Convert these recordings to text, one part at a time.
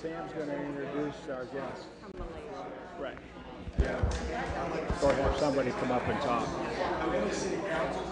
Sam's going to introduce our guest. Right. Yeah. Or have somebody come up and talk. Akron City Council.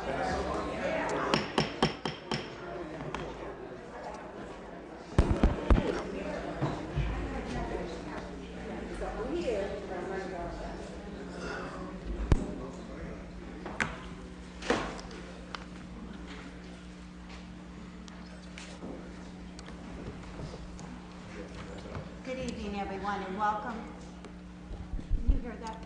Good evening, everyone, and welcome. Can you hear that?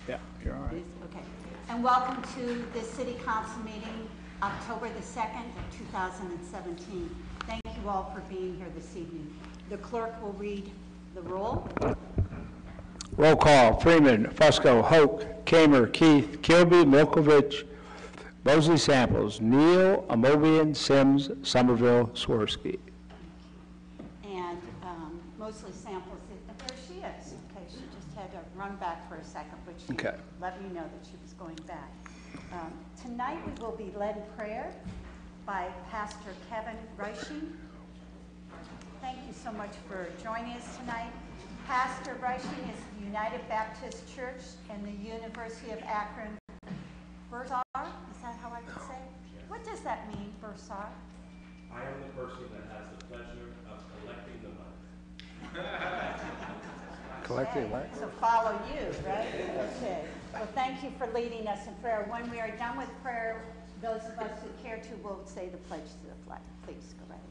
Yeah, you're all right. Okay. And welcome to the City Council meeting, October the 2nd of 2017. Thank you all for being here this evening. The clerk will read the roll. Roll call. Freeman, Fusco, Hoke, Kamer, Keith, Kilby, Milkovich, Mosley Samples, Neal, Amobian, Sims, Somerville, Swirsky. And mostly Samples, there she is. Okay, she just had to run back for a second, but she let me know that she was going back. Tonight we will be led in prayer by Pastor Kevin Reiching. Thank you so much for joining us tonight. Pastor Reiching is the United Baptist Church and the University of Akron. Bursar, is that how I would say? What does that mean, Bursar? I am the person that has the pleasure of collecting the money. Collecting what? So follow you, right? Okay. Well, thank you for leading us in prayer. When we are done with prayer, those of us who care to will say the pledge to the flag. Please go right ahead.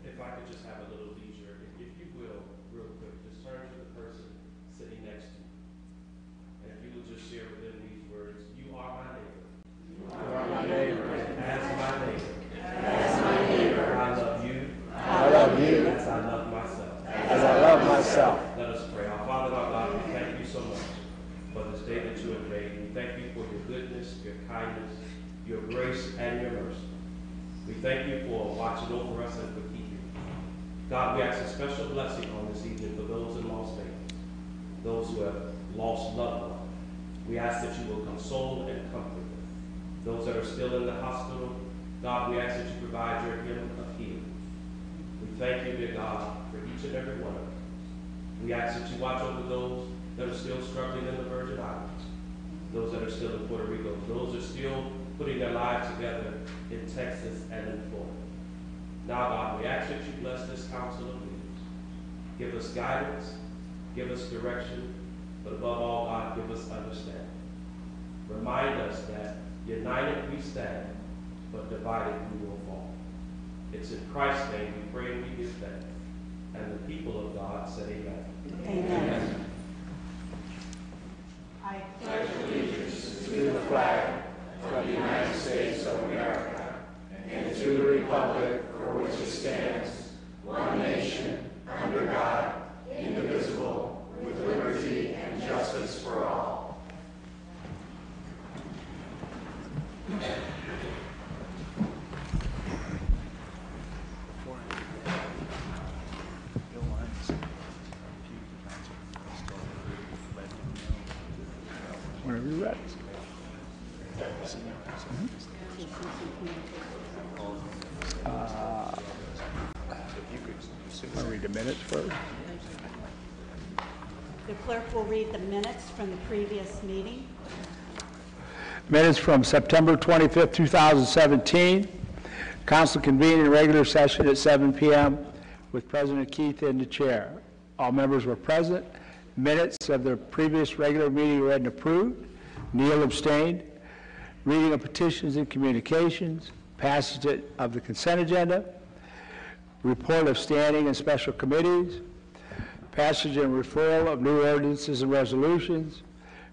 If I could just have a little leisure, if you will, real quick, just turn to the person sitting next to you. And if you will just share with them these words, you are my neighbor. You are my neighbor. As my neighbor. As my neighbor. I love you. I love you. As I love myself. As I love myself. Let us pray. Our Father, our God, we thank you so much for this day that you have made. We thank you for your goodness, your kindness, your grace, and your mercy. We thank you for watching over us and for keeping. God, we ask a special blessing on this evening for those in Las Vegas, those who have lost loved ones. We ask that you will console and comfort them. Those that are still in the hospital, God, we ask that you provide your healing of healing. We thank you, dear God, for each and every one of us. We ask that you watch over those that are still struggling in the Virgin Islands, those that are still in Puerto Rico, those that are still putting their lives together in Texas and in Florida. Now, God, we ask that you bless this council of leaders. Give us guidance, give us direction, but above all, God, give us understanding. Remind us that united we stand, but divided we will fall. It's in Christ's name we pray and we give thanks. And the people of God say amen. Amen. I pledge allegiance to the flag of the United States of America and to the republic for which it stands, one nation, under God, indivisible, with liberty and justice for all. Whenever you're ready. Want to read the minutes first? The clerk will read the minutes from the previous meeting. Minutes from September 25th, 2017. Council convened in regular session at 7 p.m. with President Keith in the chair. All members were present. Minutes of the previous regular meeting read and approved. Neal abstained. Reading of petitions and communications. Passage of the consent agenda. Report of standing and special committees. Passage and referral of new ordinances and resolutions.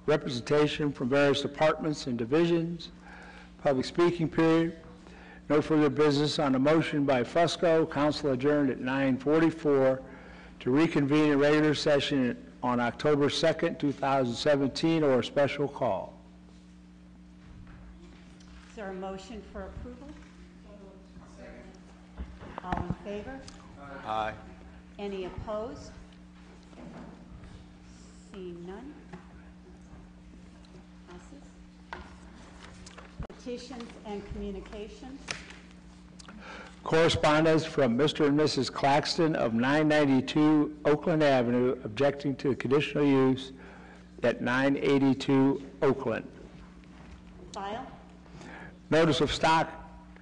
Representation from various departments and divisions. Public speaking period. No further business on a motion by Fusco. Council adjourned at 9:44 to reconvene in regular session on October 2nd, 2017, or a special call. Is there a motion for approval? All in favor? Aye. Any opposed? Seeing none. Passes. Petitions and communications. Correspondence from Mr. and Mrs. Claxton of 992 Oakland Avenue objecting to the conditional use at 982 Oakland. File. Notice of stock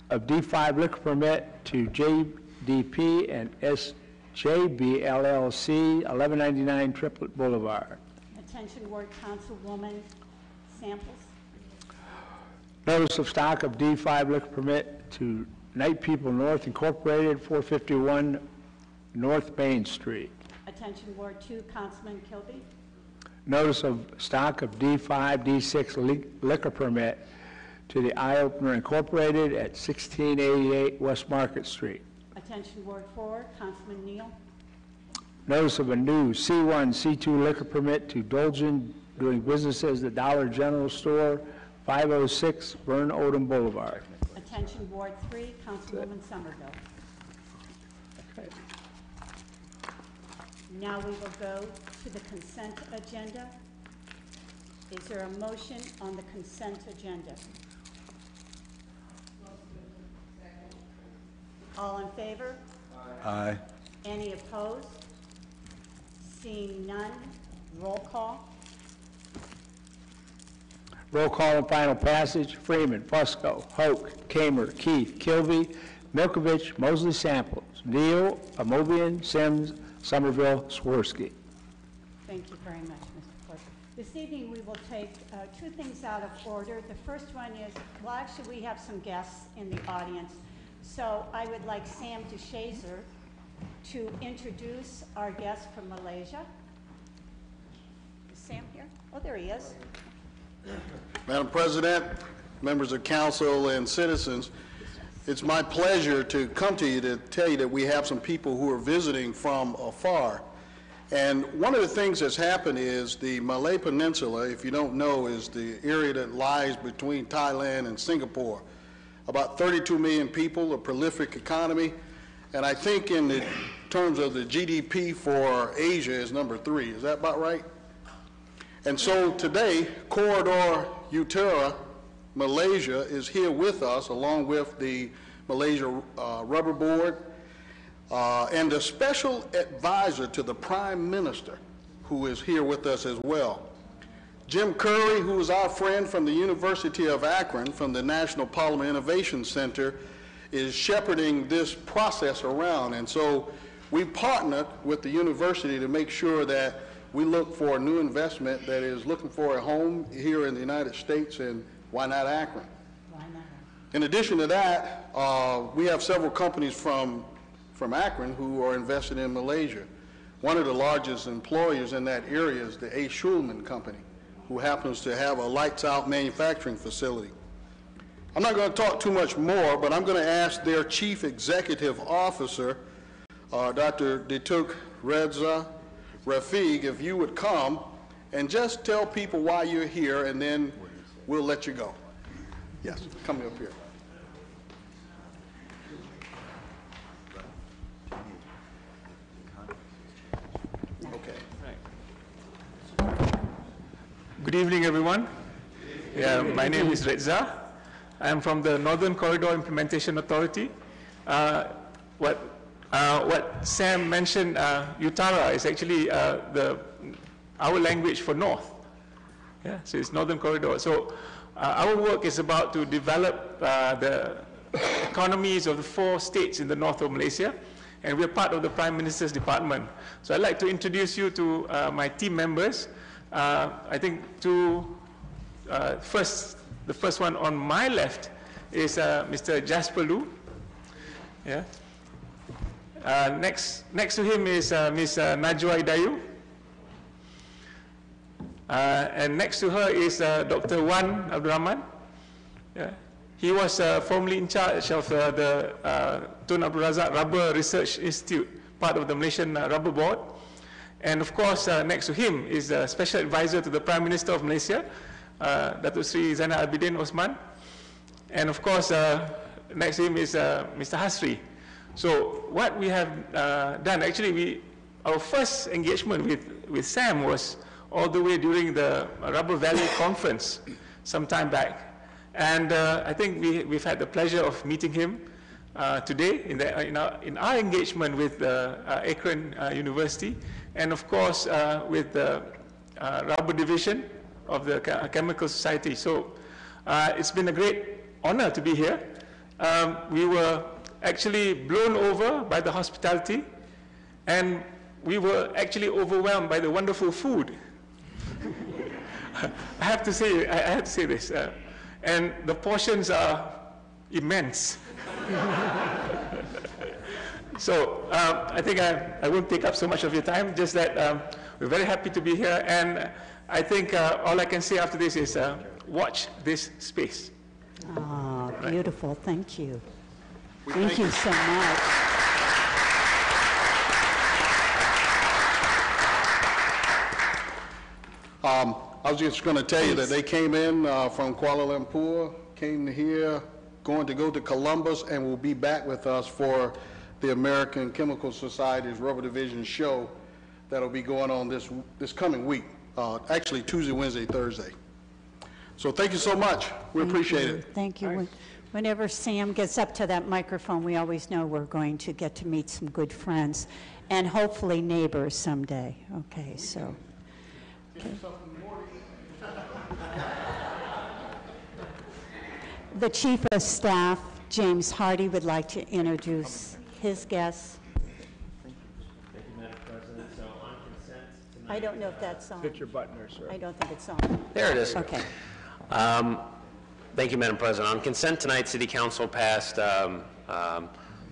of D5 liquor permit to JDP and SJB LLC, 1199 Triplet Boulevard. Attention Ward Councilwoman Samples. Notice of stock of D5 liquor permit to Night People North Incorporated, 451 North Main Street. Attention Ward 2 Councilman Kilby. Notice of stock of D5, D6 liquor permit to the Eye Opener Incorporated at 1688 West Market Street. Attention Ward 4 Councilman Neal. Notice of a new C1, C2 liquor permit to Dolgen doing business as the Dollar General Store, 506 Vern Odom Boulevard. Attention Ward 3 Councilwoman Somerville. Okay. Now we will go to the consent agenda. Is there a motion on the consent agenda? All in favor? Aye. Any opposed? Seeing none, roll call. Roll call and final passage. Freeman, Fusco, Hoke, Kamer, Keith, Kilby, Milkovich, Mosley Samples, Neal, Amobian, Sims, Somerville, Swirsky. Thank you very much, Mr. Clerk. This evening, we will take two things out of order. The first one is, well, actually, we have some guests in the audience. So I would like Sam DeShazer to introduce our guest from Malaysia. Is Sam here? Oh, there he is. Madam President, members of council and citizens, it's my pleasure to come to you to tell you that we have some people who are visiting from afar. And one of the things that's happened is the Malay Peninsula, if you don't know, is the area that lies between Thailand and Singapore. About 32 million people, a prolific economy, and I think in the terms of the GDP for Asia is number 3. Is that about right? And so today, Corridor Utara, Malaysia, is here with us, along with the Malaysia Rubber Board, and a special advisor to the Prime Minister, who is here with us as well. Jim Curry, who is our friend from the University of Akron, from the National Polymer Innovation Center, is shepherding this process around. And so we partnered with the university to make sure that we look for a new investment that is looking for a home here in the United States, and why not Akron? Why not? In addition to that, we have several companies from Akron who are invested in Malaysia. One of the largest employers in that area is the A. Schulman Company, who happens to have a lights-out manufacturing facility. I'm not going to talk too much more, but I'm going to ask their Chief Executive Officer, Dr. Datuk Reza Rafiq, if you would come and just tell people why you're here, and then we'll let you go. Yes, come up here. Good evening, everyone. Yeah, my name is Reza. I am from the Northern Corridor Implementation Authority. What Sam mentioned, Utara is actually our language for north. Yeah, so it's Northern Corridor. So our work is about to develop the economies of the 4 states in the north of Malaysia, and we're part of the Prime Minister's department. So I'd like to introduce you to my team members. I think the first one on my left is Mr. Jasper Lu. Yeah. Next to him is Ms. Najwa Idayu. And next to her is Dr. Wan Abdul Rahman. Yeah. He was formerly in charge of the Tun Abdul Razak Rubber Research Institute, part of the Malaysian Rubber Board. And of course, next to him is a special advisor to the Prime Minister of Malaysia, Datuk Sri Zainal Abidin Osman. And of course, next to him is Mr. Hasri. So what we have done, actually, our first engagement with Sam was all the way during the Rubber Valley Conference some time back. And I think we've had the pleasure of meeting him. today in our engagement with Akron University, and of course with the rubber division of the Chemical Society. So it's been a great honor to be here. We were actually blown over by the hospitality, and we were actually overwhelmed by the wonderful food. I have to say this, and the portions are immense. So I think I won't take up so much of your time, just that we're very happy to be here, and I think all I can say after this is watch this space. Oh, beautiful. Thank you. Thank you so much. I was just going to tell you that they came in from Kuala Lumpur, came here, going to go to Columbus, and will be back with us for the American Chemical Society's Rubber Division show that'll be going on this coming week, actually Tuesday, Wednesday, Thursday. So thank you so much. We appreciate it. Thank you. Whenever Sam gets up to that microphone, we always know we're going to get to meet some good friends and hopefully neighbors someday. Okay, so. Okay. The Chief of Staff, James Hardy, would like to introduce his guests. Thank you, Madam President. So on consent tonight. I don't know if that's on. Hit your button there, sir. I don't think it's on. There it is. Okay. Thank you, Madam President. On consent tonight, City Council passed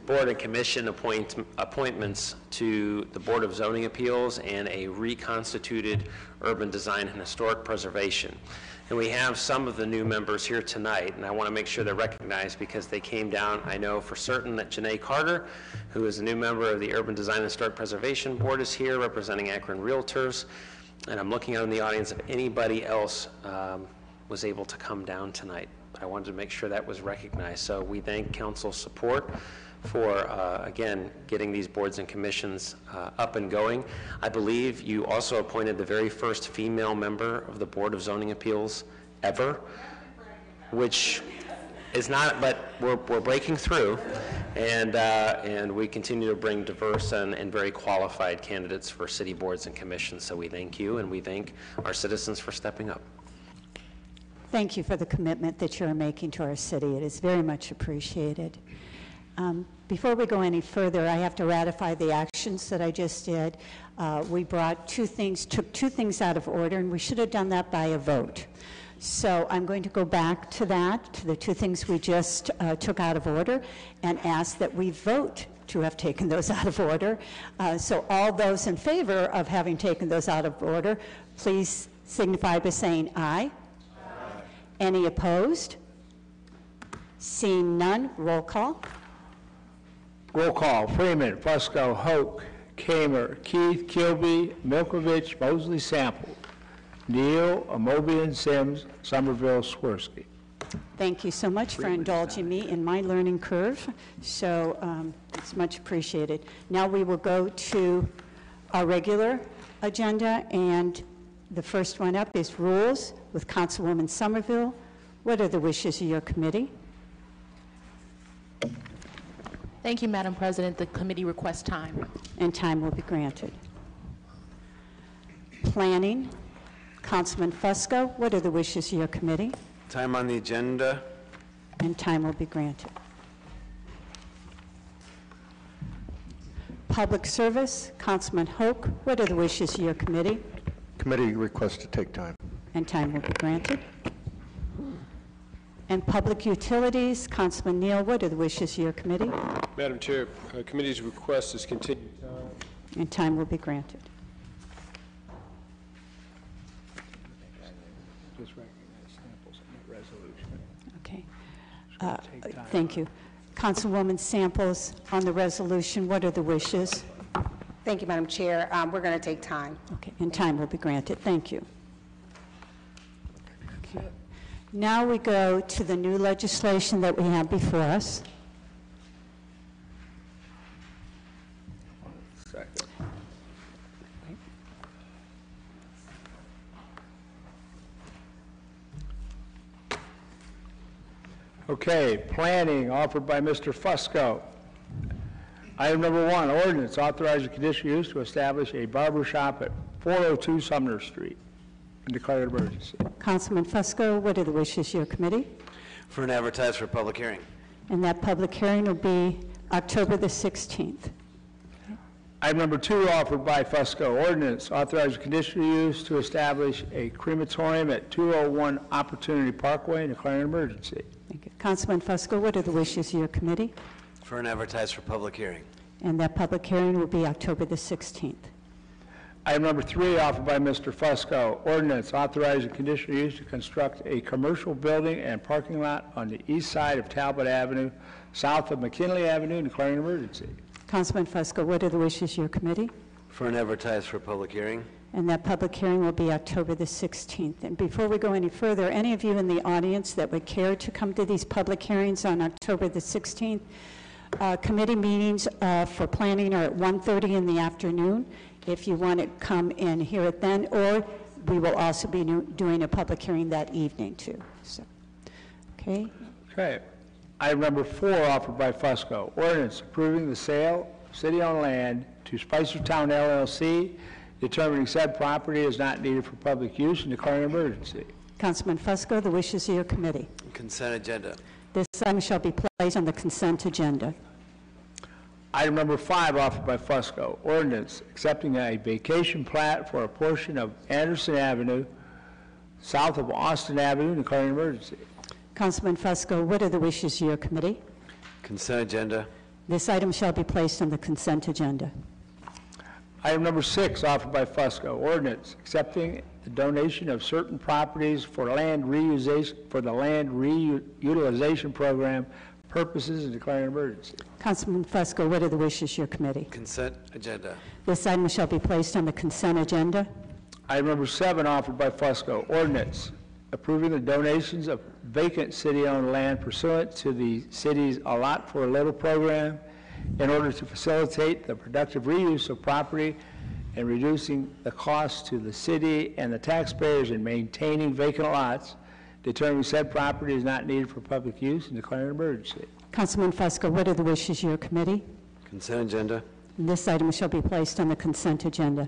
board and commission appointments to the Board of Zoning Appeals and a reconstituted Urban Design and Historic Preservation. And we have some of the new members here tonight, and I want to make sure they're recognized because they came down. I know for certain that Janae Carter, who is a new member of the Urban Design and Historic Preservation Board, is here representing Akron Realtors. And I'm looking out in the audience if anybody else was able to come down tonight. But I wanted to make sure that was recognized. So we thank council's support for, again, getting these boards and commissions up and going. I believe you also appointed the very first female member of the Board of Zoning Appeals ever, which is not, but we're breaking through, and we continue to bring diverse and very qualified candidates for city boards and commissions. So we thank you, and we thank our citizens for stepping up. Thank you for the commitment that you're making to our city. It is very much appreciated. Before we go any further, I have to ratify the actions that I just did. We took two things out of order, and we should have done that by a vote. So I'm going to go back to that, to the two things we just took out of order, and ask that we vote to have taken those out of order. So all those in favor of having taken those out of order, please signify by saying aye. Aye. Any opposed? Seeing none, roll call. Roll call: Freeman, Fusco, Hoke, Kamer, Keith, Kilby, Milkovich, Mosley, Sample, Neal, Amobian, Sims, Somerville, Swirsky. Thank you so much for indulging me in my learning curve. So it's much appreciated. Now we will go to our regular agenda, and the first one up is rules with Councilwoman Somerville. What are the wishes of your committee? Thank you, Madam President. The committee requests time. And time will be granted. Planning, Councilman Fusco, what are the wishes of your committee? Time on the agenda. And time will be granted. Public Service, Councilman Hoke, what are the wishes of your committee? Committee requests to take time. And time will be granted. And Public Utilities, Councilman Neal, what are the wishes of your committee? Madam Chair, committee's request is continued time. And time will be granted. Just recognize Samples in that resolution. Okay. Thank you. Councilwoman Samples, on the resolution, what are the wishes? Thank you, Madam Chair. We're going to take time. Okay, and time will be granted. Thank you. Okay. Now we go to the new legislation that we have before us. Second. Okay, planning offered by Mr. Fusco. Item number 1, ordinance authorizing conditional use to establish a barber shop at 402 Sumner Street and declare an emergency. Councilman Fusco, what are the wishes of your committee? For an advertise for public hearing. And that public hearing will be October the 16th. Item number 2, offered by Fusco, ordinance authorizing conditional use to establish a crematorium at 201 Opportunity Parkway and declare an emergency. Thank you. Councilman Fusco, what are the wishes of your committee? For an advertise for public hearing. And that public hearing will be October the 16th. Item number 3, offered by Mr. Fusco, ordinance authorizing conditional use to construct a commercial building and parking lot on the east side of Talbot Avenue, south of McKinley Avenue, and declaring an emergency. Councilman Fusco, what are the wishes of your committee? For an advertise for public hearing. And that public hearing will be October the 16th. And before we go any further, any of you in the audience that would care to come to these public hearings on October the 16th, committee meetings for planning are at 1:30 in the afternoon. If you want to come and hear it then, or we will also be doing a public hearing that evening too. So, okay. Okay. Item number 4, offered by Fusco, ordinance approving the sale of city-owned land to Spicertown LLC, determining said property is not needed for public use and declaring an emergency. Councilman Fusco, the wishes of your committee. Consent agenda. This item shall be placed on the consent agenda. Item number 5, offered by Fusco, ordinance accepting a vacation plat for a portion of Anderson Avenue, south of Austin Avenue, and declaring an emergency. Councilman Fusco, what are the wishes of your committee? Consent agenda. This item shall be placed on the consent agenda. Item number 6, offered by Fusco, ordinance accepting the donation of certain properties for land reusation, for the land reutilization program purposes and declaring an emergency. Councilman Fusco, what are the wishes of your committee? Consent agenda. This item shall be placed on the consent agenda. Item number 7, offered by Fusco, ordinance approving the donations of vacant city-owned land pursuant to the city's A Lot for a Little program in order to facilitate the productive reuse of property and reducing the cost to the city and the taxpayers in maintaining vacant lots, determining said property is not needed for public use and declaring an emergency. Councilman Fusco, what are the wishes of your committee? Consent agenda. This item shall be placed on the consent agenda.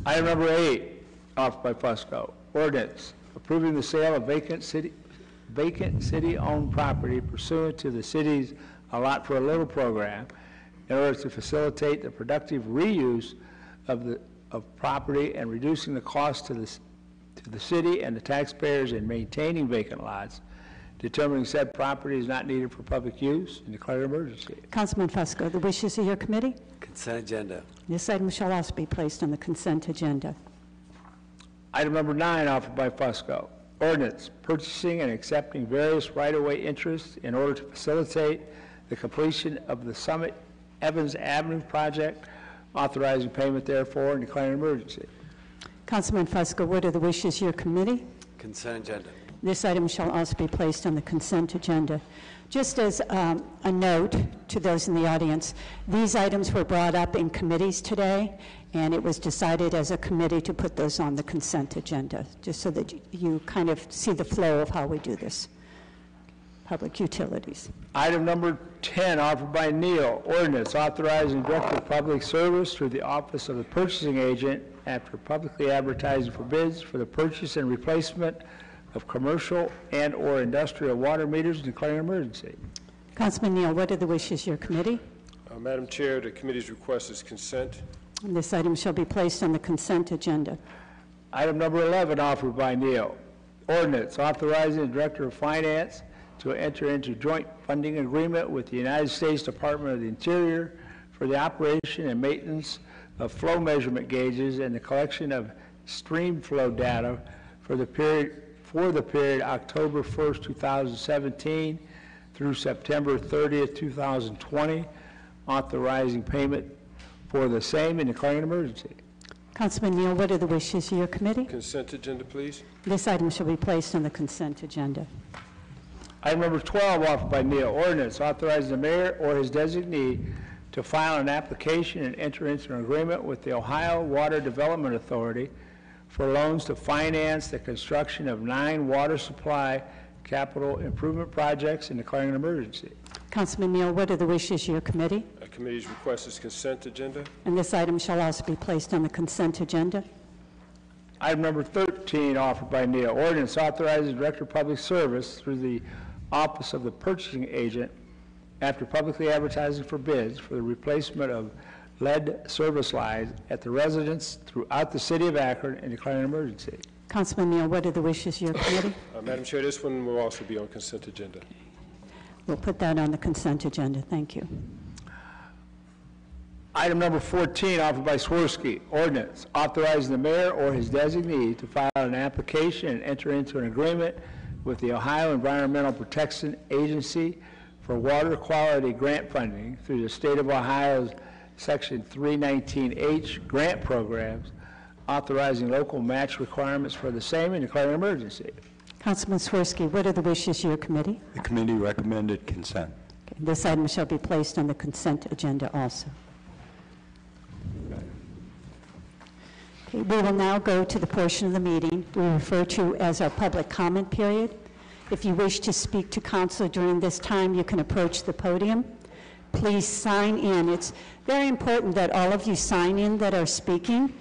Item number 8, offered by Fusco, ordinance approving the sale of vacant city-owned property pursuant to the city's A Lot for a Little program in order to facilitate the productive reuse of property and reducing the cost to the city and the taxpayers in maintaining vacant lots, determining said property is not needed for public use, and declare an emergency. Councilman Fusco, the wishes of your committee? Consent agenda. This item shall also be placed on the consent agenda. Item number 9, offered by Fusco, ordinance purchasing and accepting various right-of-way interests in order to facilitate the completion of the Summit Evans Avenue project, authorizing payment therefore and declaring an emergency. Councilman Fusco, what are the wishes of your committee? Consent agenda. This item shall also be placed on the consent agenda. Just as a note to those in the audience, these items were brought up in committees today, and it was decided as a committee to put those on the consent agenda, just so that you kind of see the flow of how we do this. Public utilities. Item number 10, offered by Neal, ordinance authorizing Director of Public Service through the Office of the Purchasing Agent after publicly advertising for bids for the purchase and replacement of commercial and/or industrial water meters and declaring an emergency. Councilman Neal, what are the wishes of your committee? Madam Chair, the committee's request is consent. And this item shall be placed on the consent agenda. Item number 11, offered by Neal, ordinance authorizing the Director of Finance to enter into joint funding agreement with the United States Department of the Interior for the operation and maintenance of flow measurement gauges and the collection of stream flow data for the period October 1st, 2017 through September 30th, 2020, authorizing payment for the same and declaring an emergency. Councilman Neal, what are the wishes of your committee? Consent agenda, please. This item shall be placed on the consent agenda. Item number 12, offered by Neal, ordinance authorizing the mayor or his designee to file an application and enter into an agreement with the Ohio Water Development Authority for loans to finance the construction of 9 water supply capital improvement projects and declaring an emergency. Councilman Neal, what are the wishes of your committee? Committee's request is consent agenda. And this item shall also be placed on the consent agenda. Item number 13, offered by Neal, ordinance authorizing Director of Public Service through the Office of the Purchasing Agent after publicly advertising for bids for the replacement of lead service lines at the residents throughout the city of Akron and declaring an emergency. Councilman Neal, what are the wishes of your committee? Madam Chair, this one will also be on consent agenda. We'll put that on the consent agenda. Thank you. Item number 14, offered by Swirsky, ordinance authorizing the mayor or his designee to file an application and enter into an agreement with the Ohio Environmental Protection Agency for water quality grant funding through the state of Ohio's Section 319H grant programs, authorizing local match requirements for the same and declaring an emergency. Councilman Swirsky, what are the wishes of your committee? The committee recommended consent. Okay, this item shall be placed on the consent agenda also. Okay, we will now go to the portion of the meeting we refer to as our public comment period. If you wish to speak to council during this time, you can approach the podium. Please sign in. It's very important that all of you sign in that are speaking,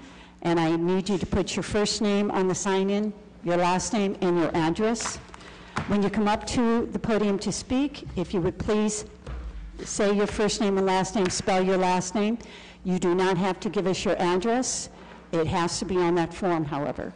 and I need you to put your first name on the sign-in, your last name, and your address. When you come up to the podium to speak, if you would please say your first name and last name, spell your last name. You do not have to give us your address. It has to be on that form, however.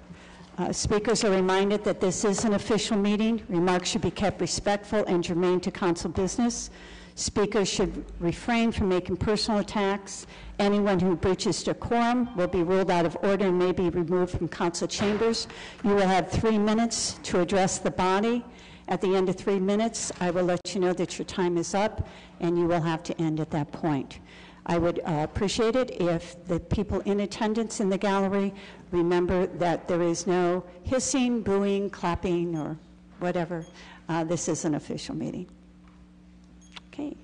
Speakers are reminded that this is an official meeting. Remarks should be kept respectful and germane to council business. Speakers should refrain from making personal attacks. Anyone who breaches decorum will be ruled out of order and may be removed from council chambers. You will have 3 minutes to address the body. At the end of 3 minutes, I will let you know that your time is up, and you will have to end at that point. I would appreciate it if the people in attendance in the gallery remember that there is no hissing, booing, clapping, or whatever. This is an official meeting. Okay.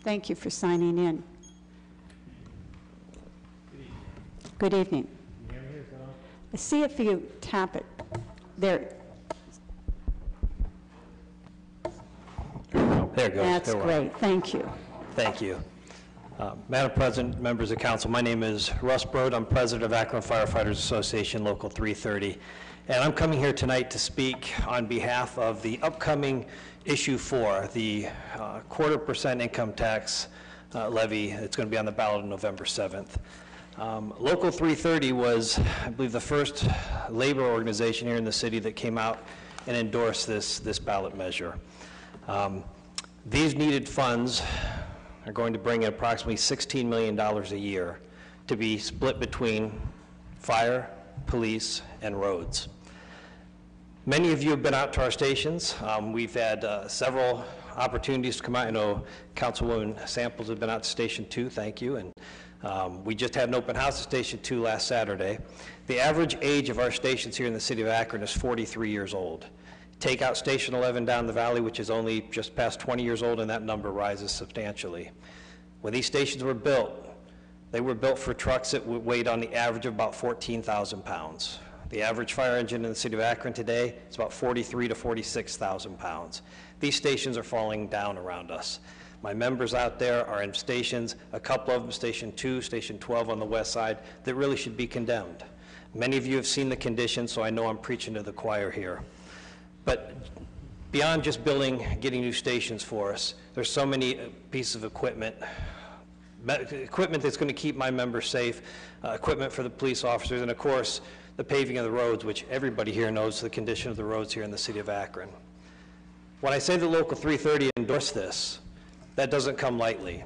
Thank you for signing in. Good evening. I see if you tap it. There. There it goes. That's There we are. great. Thank you. Thank you. Madam President, members of council, my name is Russ Brode. I'm president of Akron Firefighters Association, Local 330. And I'm coming here tonight to speak on behalf of the upcoming issue 4, the 0.25% income tax levy. It's going to be on the ballot on November 7th. Local 330 was, I believe, the first labor organization here in the city that came out and endorsed this ballot measure. These needed funds are going to bring in approximately $16 million a year to be split between fire, police, and roads. Many of you have been out to our stations. We've had several opportunities to come out. I know Councilwoman Samples have been out to Station 2, thank you, and we just had an open house at Station 2 last Saturday. The average age of our stations here in the city of Akron is 43 years old. Take out Station 11 down the valley, which is only just past 20 years old, and that number rises substantially. When these stations were built, they were built for trucks that weighed on the average of about 14,000 pounds. The average fire engine in the city of Akron today is about 43 to 46,000 pounds. These stations are falling down around us. My members out there are in stations, a couple of them, Station 2, Station 12 on the west side, that really should be condemned. Many of you have seen the conditions, so I know I'm preaching to the choir here. But beyond just getting new stations for us, there's so many pieces of equipment that's going to keep my members safe, equipment for the police officers, and of course, the paving of the roads, which everybody here knows the condition of the roads here in the city of Akron. When I say that Local 330 endorsed this, that doesn't come lightly.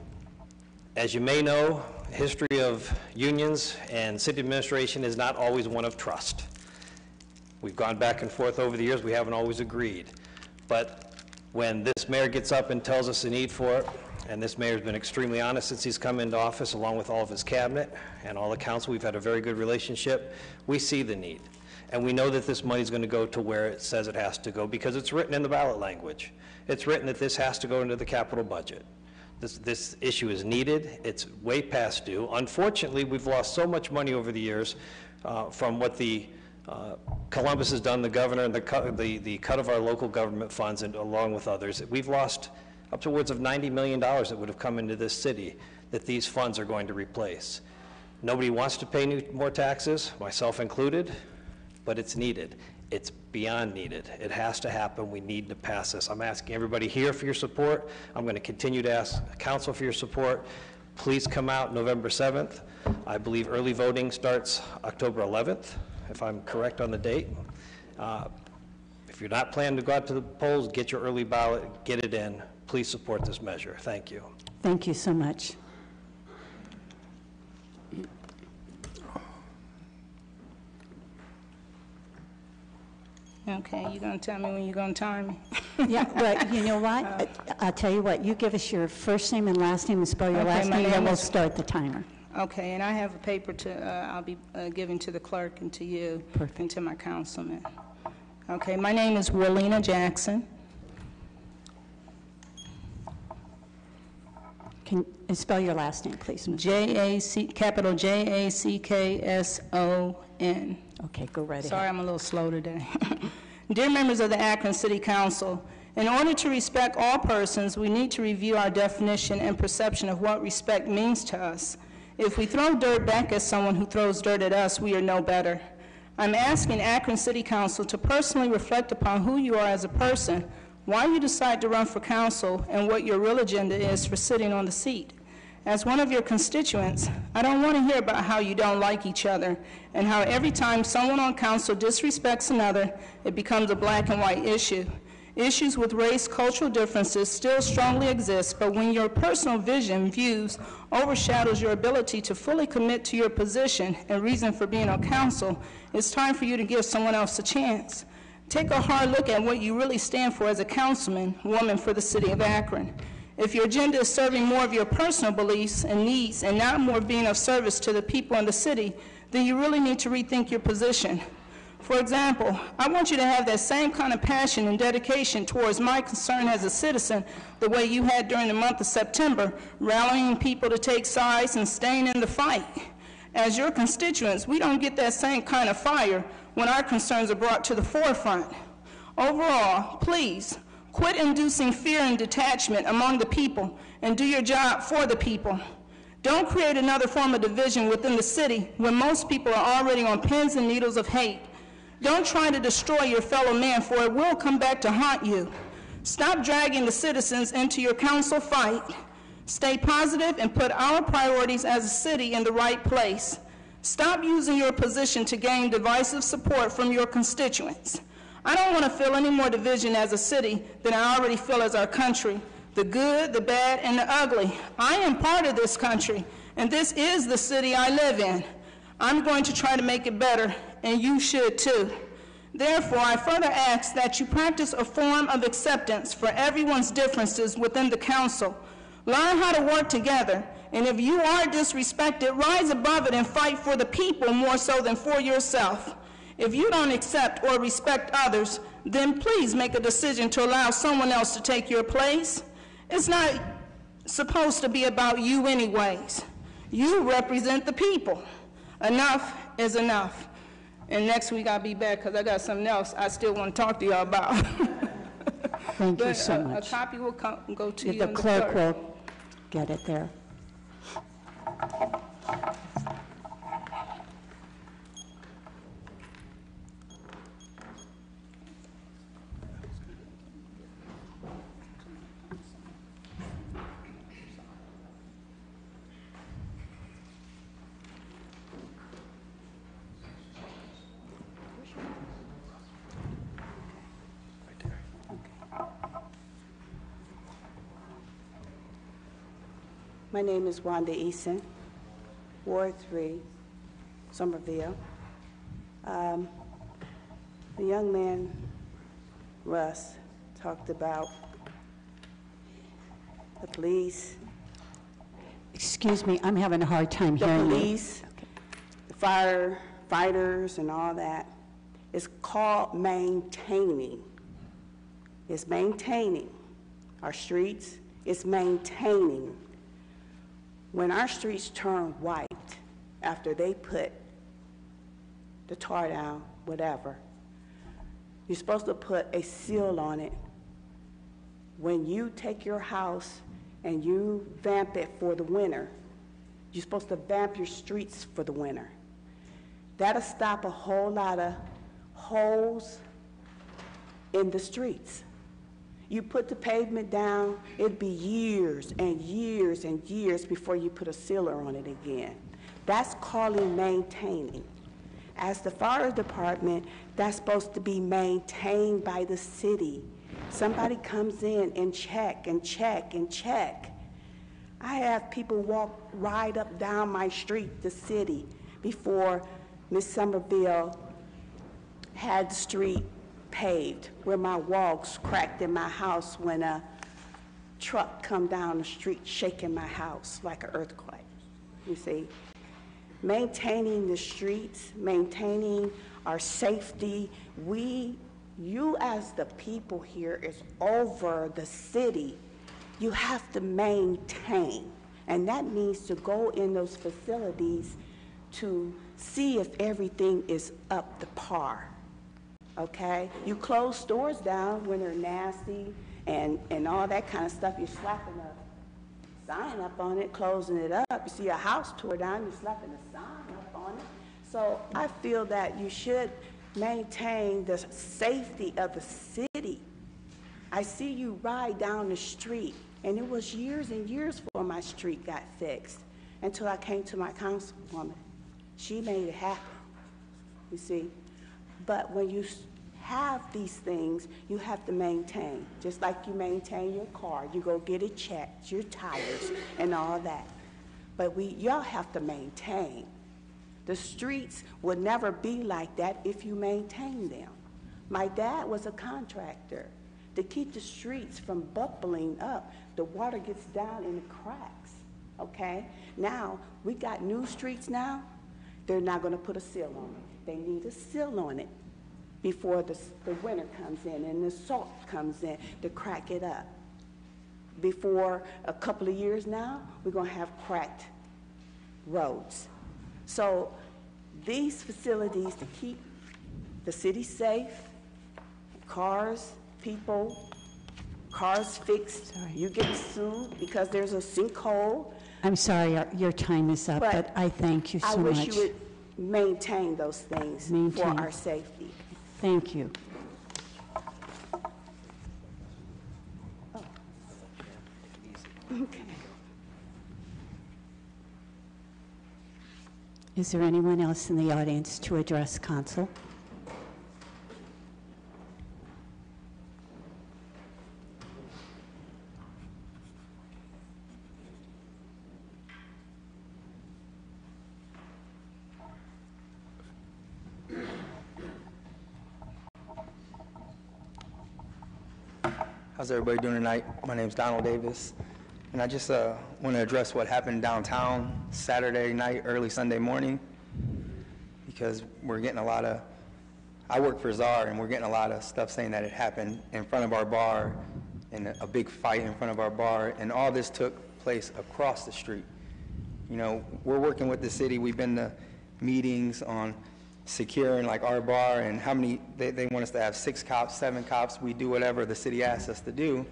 As you may know, history of unions and city administration is not always one of trust. We've gone back and forth over the years. We haven't always agreed. But when this mayor gets up and tells us the need for it, and this mayor's been extremely honest since he's come into office, along with all of his cabinet and all the council, we've had a very good relationship. We see the need. And we know that this money is going to go to where it says it has to go because it's written in the ballot language. It's written that this has to go into the capital budget. This issue is needed. It's way past due. Unfortunately, we've lost so much money over the years from what the Columbus has done the governor and the cut of our local government funds, and along with others. We've lost upwards of $90 million that would have come into this city that these funds are going to replace. Nobody wants to pay more taxes, myself included, but it's needed. It's beyond needed. It has to happen. We need to pass this. I'm asking everybody here for your support. I'm going to continue to ask council for your support. Please come out November 7th. I believe early voting starts October 11th, if I'm correct on the date. If you're not planning to go out to the polls, get your early ballot, get it in. Please support this measure. Thank you. Thank you so much. Okay, you're going to tell me when you're going to time me? Yeah, but you know what? I'll tell you what, you give us your first name and last name and spell your last name, then we'll start the timer. Okay, and I have a paper I'll be giving to the clerk and to you. Perfect. And to my councilman. Okay, my name is Willina Jackson. Can you spell your last name, please? Capital Jackson. Okay, go right ahead. Sorry, I'm a little slow today. Dear members of the Akron City Council, in order to respect all persons, we need to review our definition and perception of what respect means to us. If we throw dirt back at someone who throws dirt at us, we are no better. I'm asking Akron City Council to personally reflect upon who you are as a person, why you decide to run for council, and what your real agenda is for sitting on the seat. As one of your constituents, I don't want to hear about how you don't like each other and how every time someone on council disrespects another, it becomes a black and white issue. Issues with race, cultural differences still strongly exist, but when your personal views overshadows your ability to fully commit to your position and reason for being on council, it's time for you to give someone else a chance. Take a hard look at what you really stand for as a councilman, woman for the city of Akron. If your agenda is serving more of your personal beliefs and needs and not more being of service to the people in the city, then you really need to rethink your position. For example, I want you to have that same kind of passion and dedication towards my concern as a citizen the way you had during the month of September, rallying people to take sides and staying in the fight. As your constituents, we don't get that same kind of fire when our concerns are brought to the forefront. Overall, please, quit inducing fear and detachment among the people and do your job for the people. Don't create another form of division within the city when most people are already on pins and needles of hate. Don't try to destroy your fellow man, for it will come back to haunt you. Stop dragging the citizens into your council fight. Stay positive and put our priorities as a city in the right place. Stop using your position to gain divisive support from your constituents. I don't want to feel any more division as a city than I already feel as our country, the good, the bad, and the ugly. I am part of this country, and this is the city I live in. I'm going to try to make it better, and you should too. Therefore, I further ask that you practice a form of acceptance for everyone's differences within the council. Learn how to work together, and if you are disrespected, rise above it and fight for the people more so than for yourself. If you don't accept or respect others, then please make a decision to allow someone else to take your place. It's not supposed to be about you anyways. You represent the people. Enough is enough. And next week I'll be back because I got something else I still want to talk to y'all about. Thank you so much. A copy will go to you. The clerk will get it there. My name is Wanda Eason, Ward 3, Somerville. The young man, Russ, talked about the police. Excuse me, I'm having a hard time The hearing you. police, the firefighters, and all that. It's called maintaining. It's maintaining our streets. It's maintaining. When our streets turn white after they put the tar down, whatever. You're supposed to put a seal on it. When you take your house and you vamp it for the winter, you're supposed to vamp your streets for the winter. That'll stop a whole lot of holes in the streets. You put the pavement down, it'd be years and years and years before you put a sealer on it again. That's calling maintaining. As the fire department, that's supposed to be maintained by the city. Somebody comes in and check and check and check. I have people ride up down my street, the city, before Miss Somerville had the street paved, where my walls cracked in my house when a truck come down the street shaking my house like an earthquake. You see, maintaining the streets, maintaining our safety, you as the people here is over the city. You have to maintain, and that means to go in those facilities to see if everything is up to par. Okay? You close stores down when they're nasty and all that kind of stuff. You're slapping a sign up on it, closing it up. You see a house tore down, you're slapping a sign up on it. So I feel that you should maintain the safety of the city. I see you ride down the street, and it was years and years before my street got fixed until I came to my councilwoman. She made it happen, you see. But when you have these things, you have to maintain. Just like you maintain your car, you go get it checked, your tires and all that. But y'all have to maintain. The streets would never be like that if you maintain them. My dad was a contractor. To keep the streets from bubbling up, the water gets down in the cracks, okay? Now, we got new streets now. They're not gonna put a seal on it. They need a seal on it before the winter comes in and the salt comes in to crack it up. Before a couple of years now, we're gonna have cracked roads. So these facilities to keep the city safe, cars, people, cars fixed, you get sued because there's a sinkhole. I'm sorry, your time is up, but I thank you so much. I wish you would maintain those things for our safety. Thank you. Oh. Okay. Is there anyone else in the audience to address council? How's everybody doing tonight? My name's Donald Davis, and I just want to address what happened downtown Saturday night, early Sunday morning, because we're getting a lot of, I work for Czar, and we're getting a lot of stuff saying that it happened in front of our bar, and a big fight in front of our bar, and all this took place across the street. You know, we're working with the city. We've been to meetings on securing like our bar and how many, they want us to have 6 cops, 7 cops. We do whatever the city asks us to do.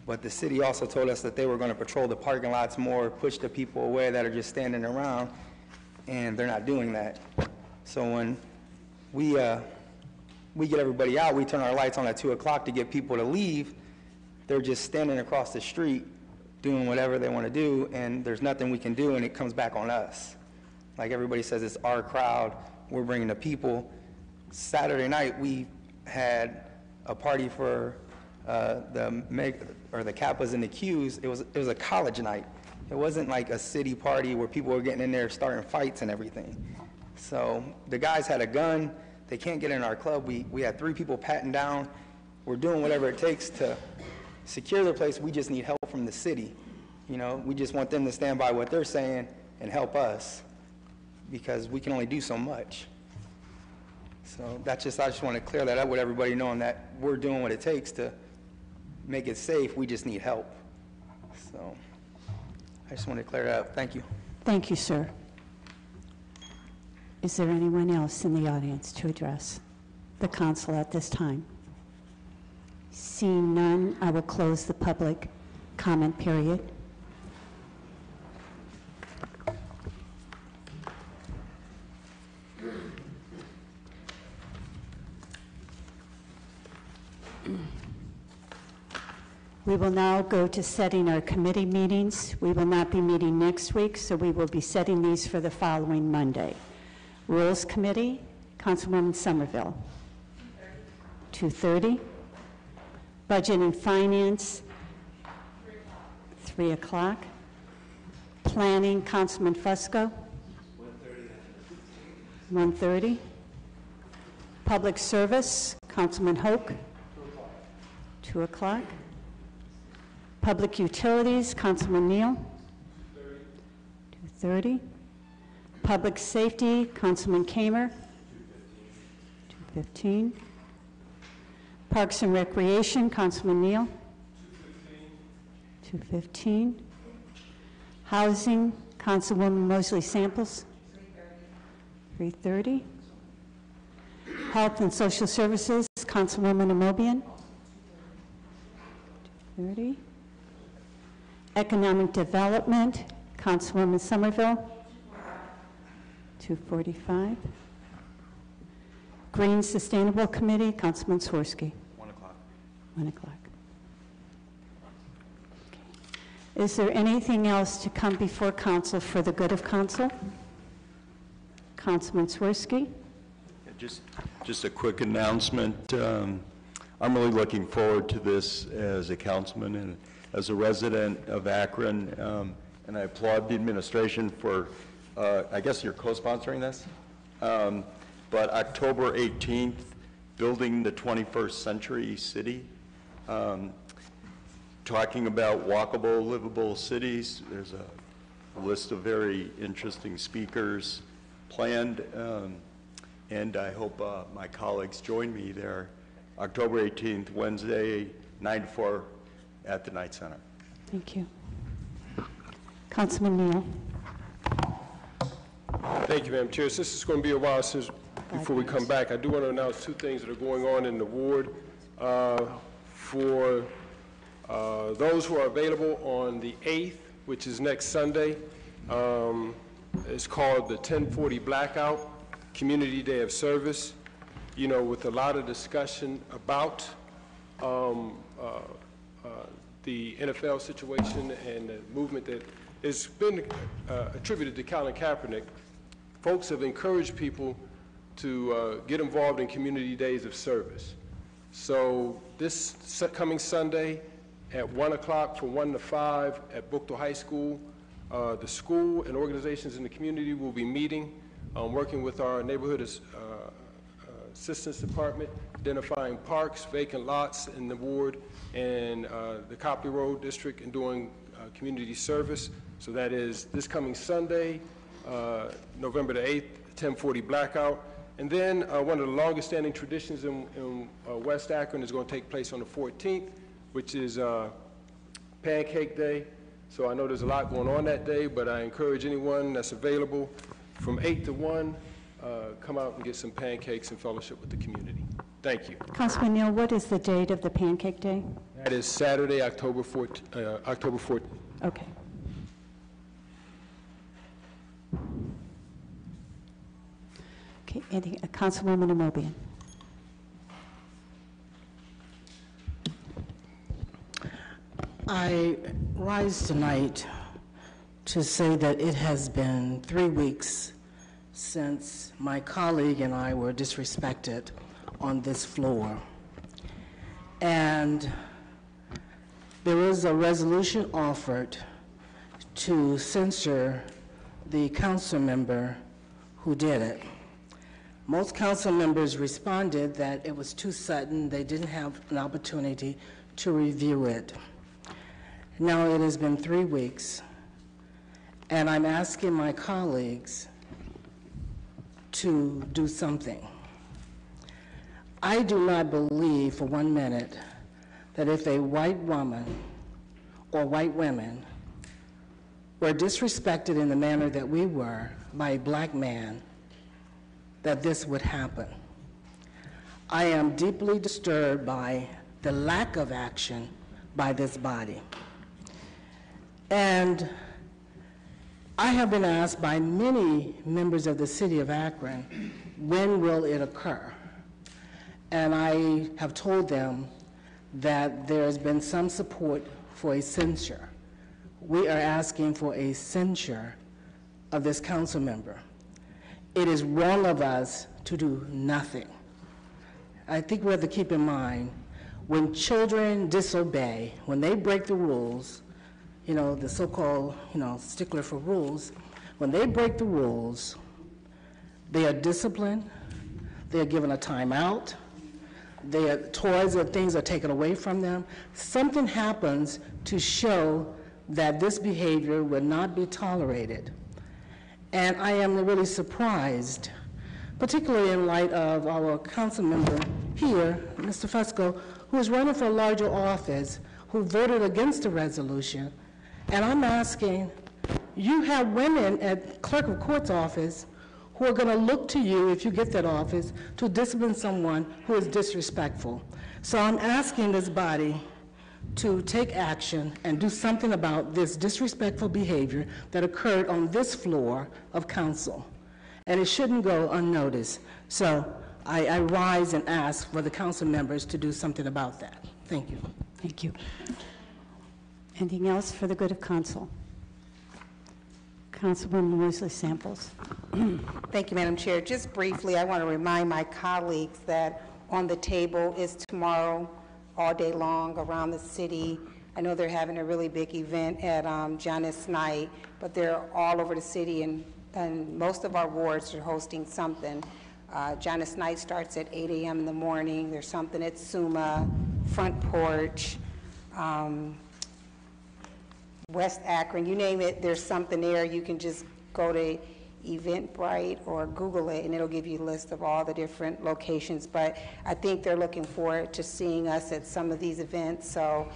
But the city also told us that they were going to patrol the parking lots more, push the people away that are just standing around, and they're not doing that. So when we get everybody out, we turn our lights on at 2 o'clock to get people to leave. They're just standing across the street doing whatever they want to do, and there's nothing we can do, and it comes back on us. Like everybody says, it's our crowd. We're bringing the people. Saturday night, we had a party for the Kappas and the Qs. It was a college night. It wasn't like a city party where people were getting in there starting fights and everything. So the guys had a gun. They can't get in our club. We had 3 people patting down. We're doing whatever it takes to secure the place. We just need help from the city. You know, we just want them to stand by what they're saying and help us, because we can only do so much. So I just want to clear that up with everybody, knowing that we're doing what it takes to make it safe. We just need help. So I just want to clear that up. Thank you. Thank you, sir. Is there anyone else in the audience to address the council at this time? Seeing none, I will close the public comment period. We will now go to setting our committee meetings. We will not be meeting next week, so we will be setting these for the following Monday. Rules Committee, Councilwoman Somerville. 2:30. Budget and Finance, 3 o'clock. Planning, Councilman Fusco. 1:30. Public Service, Councilman Hoke. 2 o'clock. Public Utilities, Councilman Neal. 2:30. Public Safety, Councilman Kamer. 2:15. Parks and Recreation, Councilman Neal. 2:15. Housing, Councilwoman Mosley Samples. 3:30. Health and Social Services, Councilwoman Amobian. 2:30. Economic Development, Councilwoman Somerville. 2:45. Green Sustainable Committee, Councilman Swirsky. 1 o'clock. 1 o'clock. Okay. Is there anything else to come before council for the good of council? Councilman Swirsky. Just a quick announcement. I'm really looking forward to this as a councilman and as a resident of Akron, and I applaud the administration for, I guess you're co-sponsoring this? But October 18th, Building the 21st Century City, talking about walkable, livable cities. There's a list of very interesting speakers planned, and I hope my colleagues join me there October 18th, Wednesday, 9 to 4 at the Knight Center. Thank you. Councilman Neal. Thank you, Madam Chair. Since it's going to be a while since before we come back, I do want to announce two things that are going on in the ward. For those who are available on the 8th, which is next Sunday, it's called the 1040 Blackout Community Day of Service. You know, with a lot of discussion about the NFL situation and the movement that has been attributed to Colin Kaepernick, folks have encouraged people to get involved in community days of service. So this coming Sunday at 1 o'clock from 1 to 5 at Buchtel High School, the school and organizations in the community will be meeting, working with our neighborhood assistance department, identifying parks, vacant lots in the ward, and the Copley Road district, and doing community service. So that is this coming Sunday, November the 8th, 1040 Blackout. And then one of the longest standing traditions in West Akron is going to take place on the 14th, which is Pancake Day. So I know there's a lot going on that day, but I encourage anyone that's available from 8 to 1, come out and get some pancakes and fellowship with the community. Thank you. Councilman Neal, what is the date of the Pancake Day? That is Saturday, October 14th. Okay. Okay, Councilwoman Amobian. I rise tonight to say that it has been 3 weeks since my colleague and I were disrespected on this floor. And there was a resolution offered to censure the council member who did it. Most council members responded that it was too sudden, they didn't have an opportunity to review it. Now it has been 3 weeks, and I'm asking my colleagues to do something. I do not believe for 1 minute that if a white woman or white women were disrespected in the manner that we were by a black man, that this would happen. I am deeply disturbed by the lack of action by this body. And I have been asked by many members of the city of Akron, when will it occur? And I have told them that there has been some support for a censure. We are asking for a censure of this council member. It is wrong of us to do nothing. I think we have to keep in mind, when children disobey, when they break the rules, the so-called, stickler for rules, when they break the rules, they are disciplined, they are given a timeout, their toys or things are taken away from them. Something happens to show that this behavior will not be tolerated. And I am really surprised, particularly in light of our council member here, Mr. Fusco, who is running for a larger office, who voted against the resolution. And I'm asking, you have women at clerk of court's office who are going to look to you, if you get that office, to discipline someone who is disrespectful. So I'm asking this body to take action and do something about this disrespectful behavior that occurred on this floor of council. And it shouldn't go unnoticed. So I rise and ask for the council members to do something about that. Thank you. Thank you. Anything else for the good of council? Councilwoman Wesley Samples. Thank you, Madam Chair. Just briefly, I want to remind my colleagues that on the table is tomorrow all day long around the city. I know they're having a really big event at Janice Night, but they're all over the city, and most of our wards are hosting something. Janice Night starts at 8 a.m. in the morning. There's something at Suma, Front Porch, West Akron, you name it, there's something there. You can just go to Eventbrite or Google it, and it'll give you a list of all the different locations. But I think they're looking forward to seeing us at some of these events. So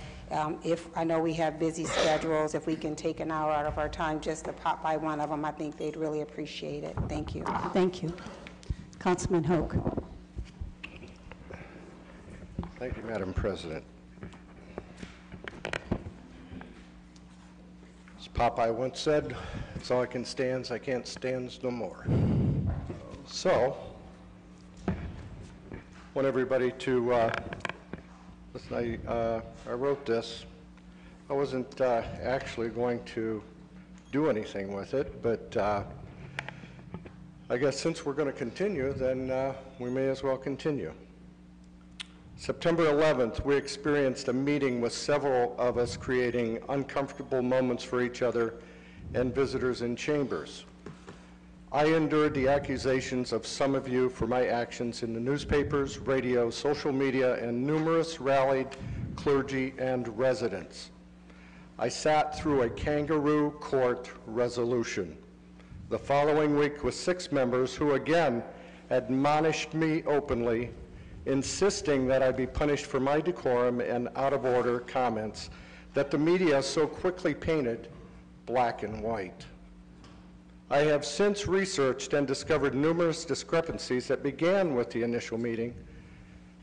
if I know we have busy schedules, if we can take an hour out of our time just to pop by one of them, I think they'd really appreciate it. Thank you. Thank you. Councilman Hoke. Thank you, Madam President. As Popeye once said, it's all I can stands, I can't stands no more. So, I want everybody to listen. I wrote this. I wasn't actually going to do anything with it, but I guess since we're going to continue, then we may as well continue. September 11th, we experienced a meeting with several of us creating uncomfortable moments for each other and visitors in chambers. I endured the accusations of some of you for my actions in the newspapers, radio, social media, and numerous rallied clergy and residents. I sat through a kangaroo court resolution the following week with 6 members who again admonished me openly, insisting that I be punished for my decorum and out-of-order comments that the media so quickly painted black and white. I have since researched and discovered numerous discrepancies that began with the initial meeting,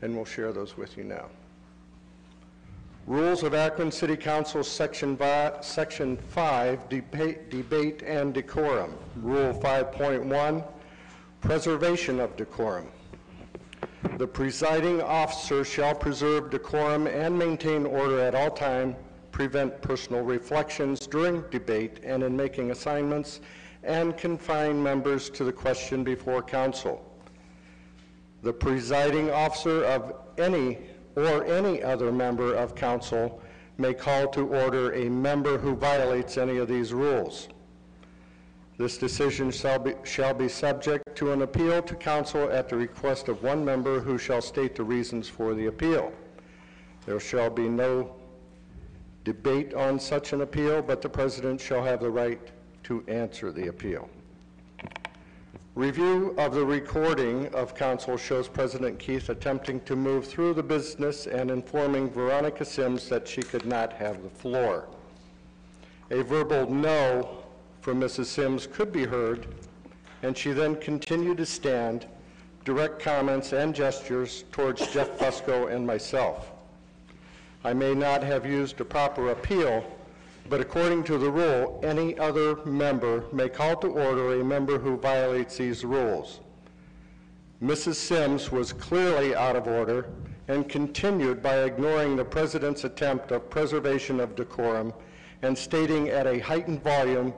and will share those with you now. Rules of Akron City Council, Section 5, Debate and Decorum. Rule 5.1, Preservation of Decorum. The presiding officer shall preserve decorum and maintain order at all time, prevent personal reflections during debate and in making assignments, and confine members to the question before council. The presiding officer of any other member of council may call to order a member who violates any of these rules. This decision shall be subject to an appeal to council at the request of one member who shall state the reasons for the appeal. There shall be no debate on such an appeal, but the president shall have the right to answer the appeal. Review of the recording of council shows President Keith attempting to move through the business and informing Veronica Sims that she could not have the floor. A verbal no from Mrs. Sims could be heard, and she then continued to stand direct comments and gestures towards Jeff Fusco and myself. I may not have used a proper appeal, but according to the rule, any other member may call to order a member who violates these rules. Mrs. Sims was clearly out of order and continued by ignoring the president's attempt of preservation of decorum and stating at a heightened volume,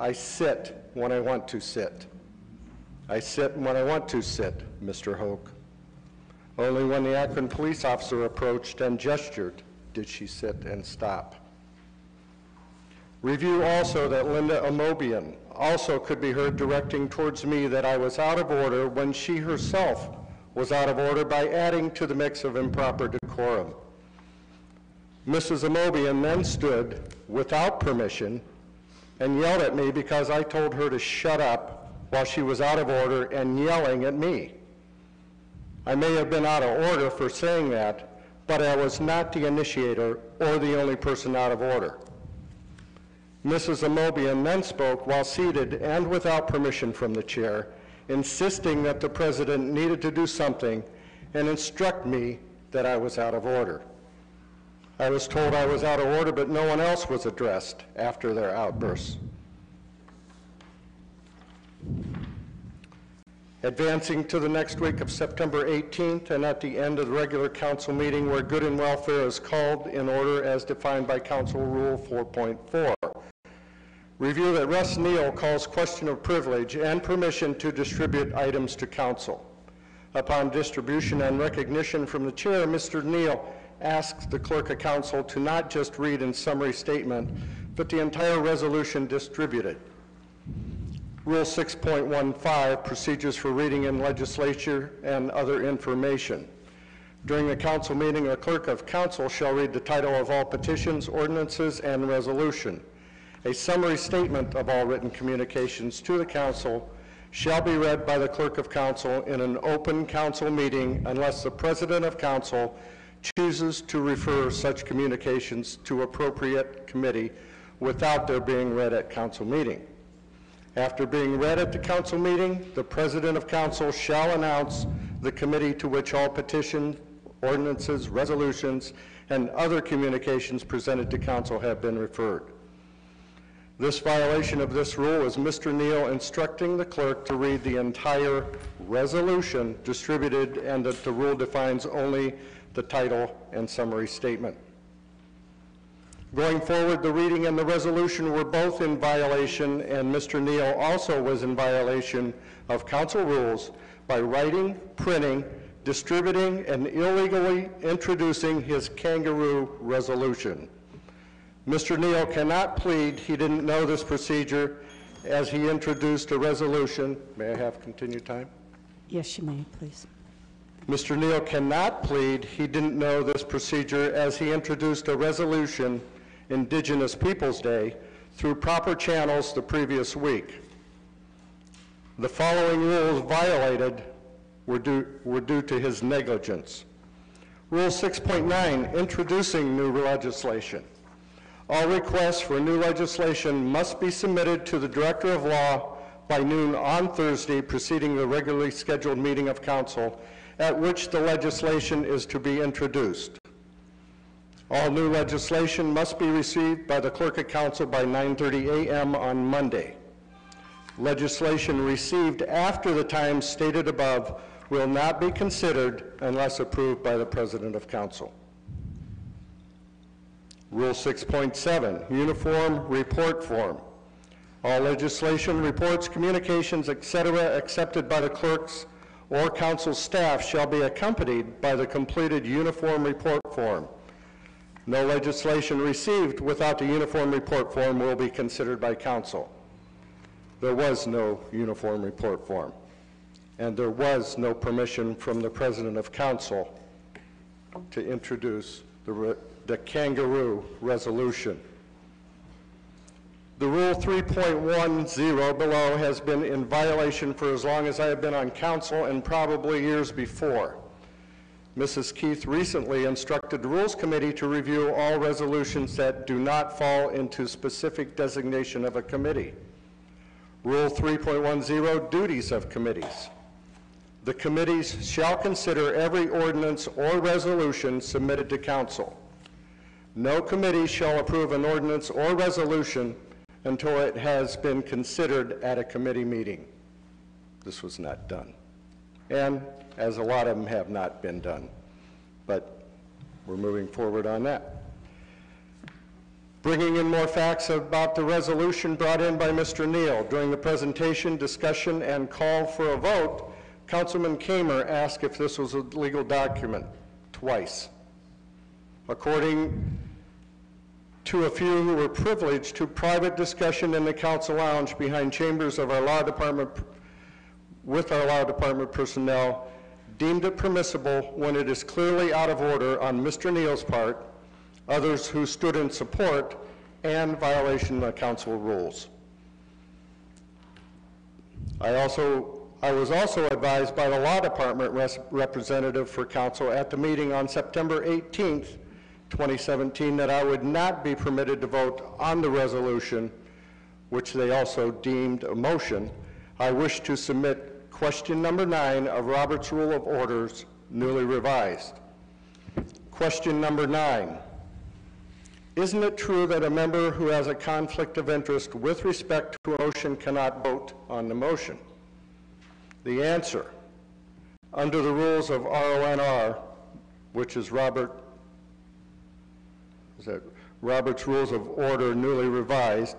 "I sit when I want to sit. I sit when I want to sit, Mr. Hoke." Only when the Akron police officer approached and gestured did she sit and stop. Review also that Linda Amobian also could be heard directing towards me that I was out of order when she herself was out of order by adding to the mix of improper decorum. Mrs. Amobian then stood without permission and yelled at me because I told her to shut up while she was out of order and yelling at me. I may have been out of order for saying that, but I was not the initiator or the only person out of order. Mrs. Amobian then spoke while seated and without permission from the chair, insisting that the president needed to do something and instruct me that I was out of order. I was told I was out of order, but no one else was addressed after their outbursts. Advancing to the next week of September 18th and at the end of the regular council meeting where good and welfare is called in order as defined by Council Rule 4.4. Review that Russ Neal calls question of privilege and permission to distribute items to council. Upon distribution and recognition from the chair, Mr. Neal asks the clerk of council to not just read in summary statement, but the entire resolution distributed. Rule 6.15, procedures for reading in legislature and other information. During the council meeting, the clerk of council shall read the title of all petitions, ordinances, and resolution. A summary statement of all written communications to the council shall be read by the clerk of council in an open council meeting unless the president of council chooses to refer such communications to appropriate committee without their being read at council meeting. After being read at the council meeting, the president of council shall announce the committee to which all petitions, ordinances, resolutions, and other communications presented to council have been referred. This violation of this rule is Mr. Neal instructing the clerk to read the entire resolution distributed and that the rule defines only the title and summary statement. Going forward, the reading and the resolution were both in violation, and Mr. Neal also was in violation of council rules by writing, printing, distributing, and illegally introducing his kangaroo resolution. Mr. Neal cannot plead he didn't know this procedure as he introduced a resolution. May I have continued time? Yes, you may, please. Mr. Neal cannot plead he didn't know this procedure as he introduced a resolution, Indigenous Peoples Day, through proper channels the previous week. The following rules violated were due to his negligence. Rule 6.9, introducing new legislation. All requests for new legislation must be submitted to the Director of Law by noon on Thursday preceding the regularly scheduled meeting of council at which the legislation is to be introduced. All new legislation must be received by the Clerk of Council by 9:30 a.m. on Monday. Legislation received after the time stated above will not be considered unless approved by the President of Council. Rule 6.7, Uniform Report Form. All legislation, reports, communications, etc., accepted by the clerks or council staff shall be accompanied by the completed uniform report form. No legislation received without the uniform report form will be considered by council. There was no uniform report form, and there was no permission from the President of Council to introduce the kangaroo resolution. The Rule 3.10 below has been in violation for as long as I have been on council and probably years before. Mrs. Keith recently instructed the Rules Committee to review all resolutions that do not fall into specific designation of a committee. Rule 3.10, duties of committees. The committees shall consider every ordinance or resolution submitted to council. No committee shall approve an ordinance or resolution until it has been considered at a committee meeting. This was not done. And as a lot of them have not been done. But we're moving forward on that. Bringing in more facts about the resolution brought in by Mr. Neal. During the presentation, discussion, and call for a vote, Councilman Kamer asked if this was a legal document twice. According to a few who were privileged to private discussion in the council lounge behind chambers of our law department with our law department personnel, deemed it permissible when it is clearly out of order on Mr. Neal's part, others who stood in support, and violation of council rules. I was also advised by the law department representative for council at the meeting on September 18th, 2017, that I would not be permitted to vote on the resolution, which they also deemed a motion. I wish to submit question number 9 of Robert's Rule of Orders, newly revised. Question number 9. Isn't it true that a member who has a conflict of interest with respect to a motion cannot vote on the motion? The answer, under the rules of RONR, which is Robert's Rules of Order newly revised,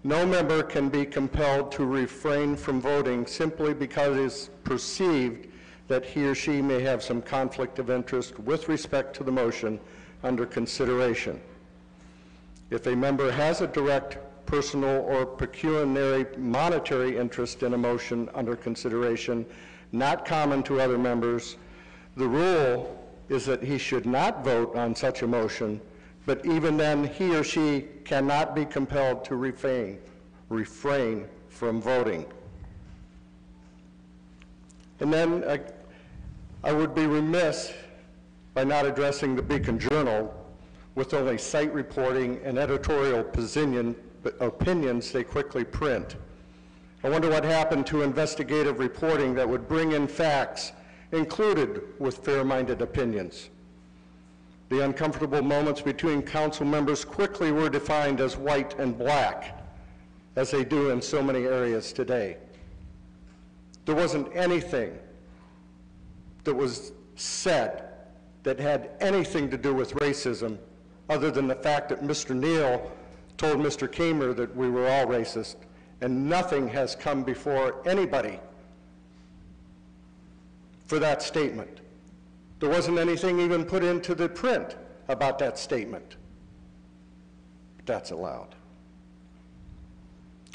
no member can be compelled to refrain from voting simply because it is perceived that he or she may have some conflict of interest with respect to the motion under consideration. If a member has a direct personal or pecuniary monetary interest in a motion under consideration, not common to other members, the rule is that he should not vote on such a motion, but even then he or she cannot be compelled to refrain from voting. And then I would be remiss by not addressing the Beacon Journal with only site reporting and editorial opinions they quickly print. I wonder what happened to investigative reporting that would bring in facts included with fair-minded opinions. The uncomfortable moments between council members quickly were defined as white and black, as they do in so many areas today. There wasn't anything that was said that had anything to do with racism other than the fact that Mr. Neal told Mr. Kamer that we were all racist, and nothing has come before anybody for that statement. There wasn't anything even put into the print about that statement. But that's allowed.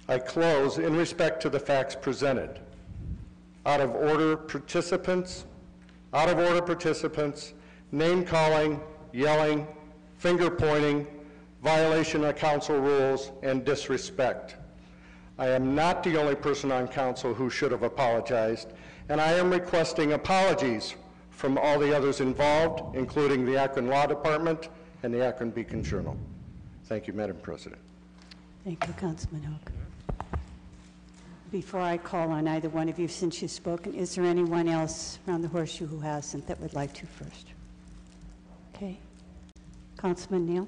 I close in respect to the facts presented. Out of order participants, name calling, yelling, finger pointing, violation of council rules, and disrespect. I am not the only person on council who should have apologized, and I am requesting apologies from all the others involved, including the Akron Law Department and the Akron Beacon Journal. Thank you, Madam President. Thank you, Councilman Hook. Before I call on either one of you, since you've spoken, is there anyone else around the horseshoe who hasn't that would like to first? Okay. Councilman Neal.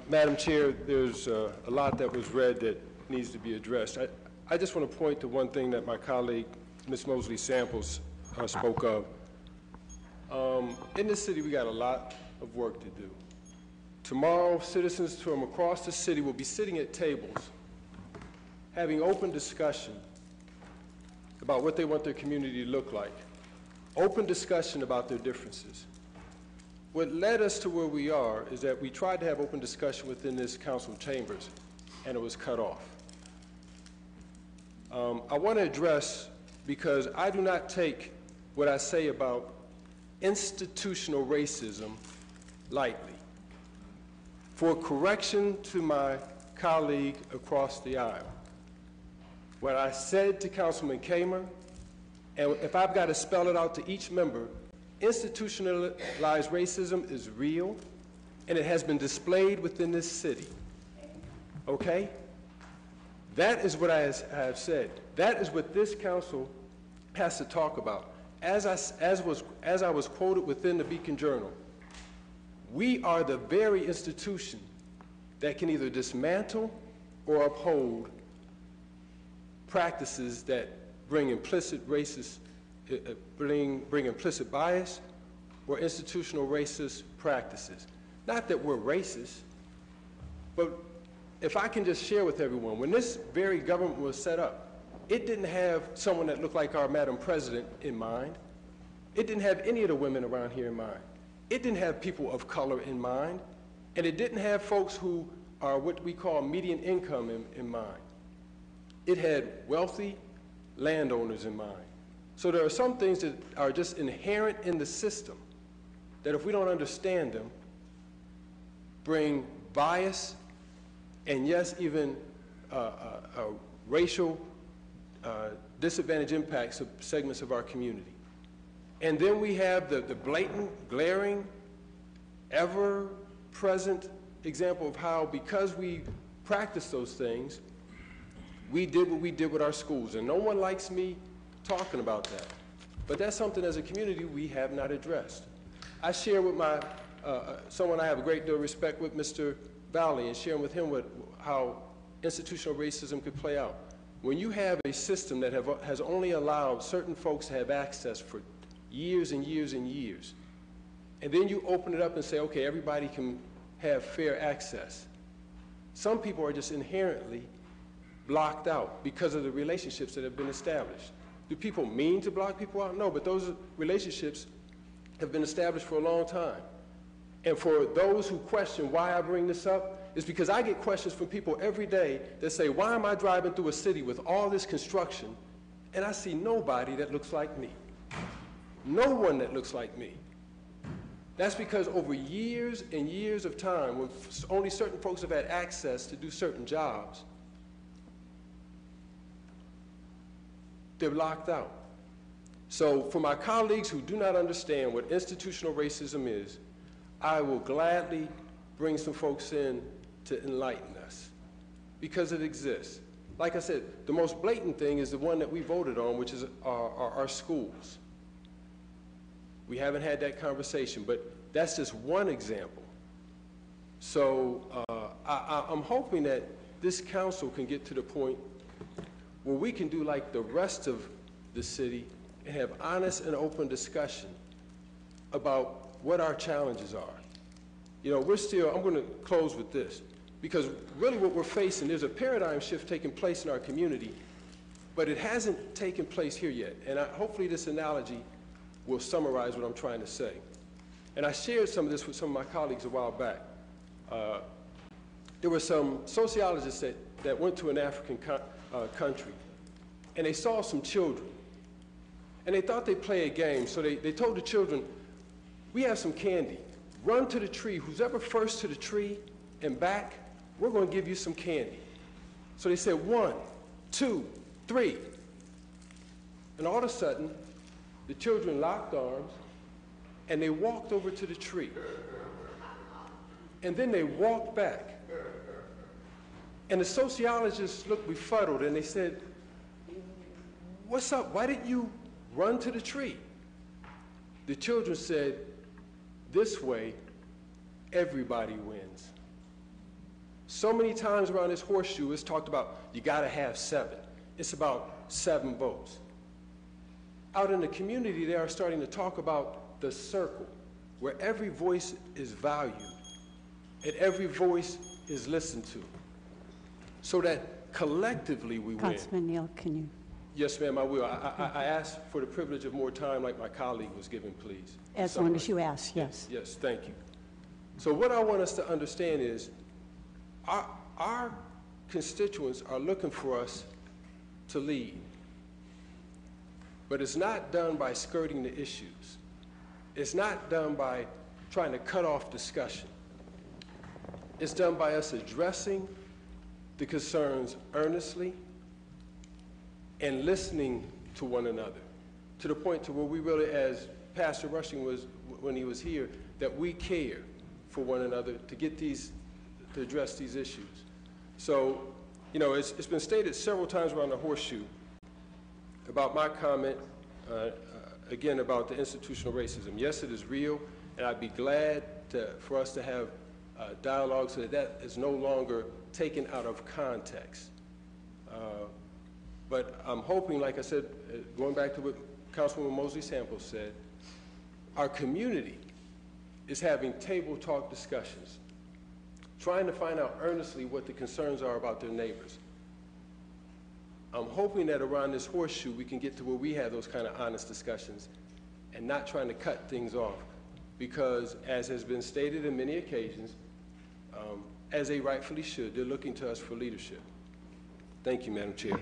Madam Chair, there's a lot that was read that needs to be addressed. I just want to point to one thing that my colleague, Ms. Mosley Samples, spoke of. In this city, we got a lot of work to do. Tomorrow, citizens from across the city will be sitting at tables, having open discussion about what they want their community to look like, open discussion about their differences. What led us to where we are is that we tried to have open discussion within this council chambers, and it was cut off. I want to address, because I do not take what I say about institutional racism lightly. For correction to my colleague across the aisle, what I said to Councilman Kamer, and if I've got to spell it out to each member, institutionalized racism is real, and it has been displayed within this city, okay? That is what I have said. That is what this council has to talk about. As I was quoted within the Beacon Journal, we are the very institution that can either dismantle or uphold practices that bring implicit racist, bring implicit bias or institutional racist practices. Not that we're racist, but if I can just share with everyone, when this very government was set up, it didn't have someone that looked like our Madam President in mind. It didn't have any of the women around here in mind. It didn't have people of color in mind. And it didn't have folks who are what we call median income in mind. It had wealthy landowners in mind. So there are some things that are just inherent in the system that if we don't understand them, bring bias and yes, even racial disadvantage impacts of segments of our community. And then we have the blatant, glaring, ever-present example of how, because we practice those things, we did what we did with our schools. And no one likes me talking about that. But that's something as a community we have not addressed. I share with someone I have a great deal of respect with, Mr. Valley, and sharing with him how institutional racism could play out. When you have a system that has only allowed certain folks to have access for years and years and years, and then you open it up and say, okay, everybody can have fair access, some people are just inherently blocked out because of the relationships that have been established. Do people mean to block people out? No, but those relationships have been established for a long time. And for those who question why I bring this up, is because I get questions from people every day that say, why am I driving through a city with all this construction and I see nobody that looks like me? No one that looks like me. That's because over years and years of time, when only certain folks have had access to do certain jobs, they're locked out. So for my colleagues who do not understand what institutional racism is, I will gladly bring some folks in to enlighten us, because it exists. Like I said, the most blatant thing is the one that we voted on, which is our schools. We haven't had that conversation, but that's just one example. So I'm hoping that this council can get to the point where we can do like the rest of the city and have honest and open discussion about what our challenges are. You know, I'm going to close with this, because really what we're facing, there's a paradigm shift taking place in our community, but it hasn't taken place here yet. And hopefully this analogy will summarize what I'm trying to say. And I shared some of this with some of my colleagues a while back. There were some sociologists that went to an African country, and they saw some children. And they thought they'd play a game, so they told the children, we have some candy. Run to the tree. Who's ever first to the tree and back, we're going to give you some candy. So they said 1, 2, 3. And all of a sudden, the children locked arms, and they walked over to the tree. And then they walked back. And the sociologists looked befuddled, and they said, what's up? Why didn't you run to the tree? The children said, this way, everybody wins. So many times around this horseshoe, it's talked about you got to have 7. It's about 7 votes. Out in the community, they are starting to talk about the circle, where every voice is valued and every voice is listened to, so that collectively we win. Councilman Neal, can you? Yes, ma'am, I will. I ask for the privilege of more time like my colleague was given, please. As long as you ask, yes. Yes, thank you. So what I want us to understand is our constituents are looking for us to lead. But it's not done by skirting the issues. It's not done by trying to cut off discussion. It's done by us addressing the concerns earnestly and listening to one another, to the point to where we really, as Pastor Rushing was when he was here, that we care for one another to address these issues. So You know, it's been stated several times around the horseshoe about my comment, again, about the institutional racism. Yes, it is real, and I'd be glad for us to have dialogue so that that is no longer taken out of context. But I'm hoping, like I said, going back to what Councilwoman Mosley Samples said, our community is having table talk discussions, trying to find out earnestly what the concerns are about their neighbors. I'm hoping that around this horseshoe we can get to where we have those kind of honest discussions and not trying to cut things off, because as has been stated in many occasions, as they rightfully should, they're looking to us for leadership. Thank you, Madam Chair.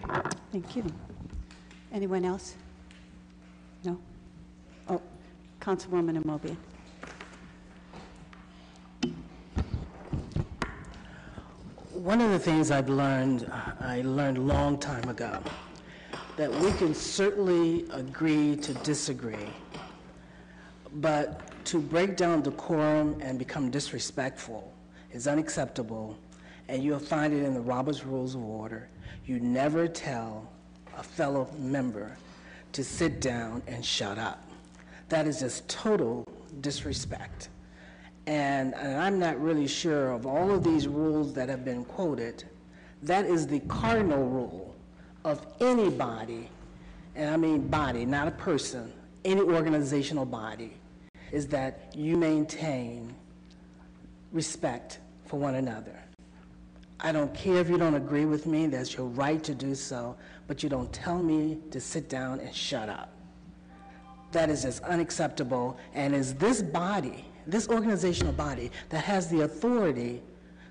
Thank you. Anyone else? No? Oh, Councilwoman Amobian. One of the things I learned a long time ago, that we can certainly agree to disagree, but to break down decorum and become disrespectful is unacceptable, and you'll find it in the Robert's Rules of Order. You never tell a fellow member to sit down and shut up. That is just total disrespect. And I'm not really sure of all of these rules that have been quoted, that is the cardinal rule of any body, and I mean body, not a person, any organizational body, is that you maintain respect for one another. I don't care if you don't agree with me, that's your right to do so, but you don't tell me to sit down and shut up. That is just unacceptable, and is this body, this organizational body, that has the authority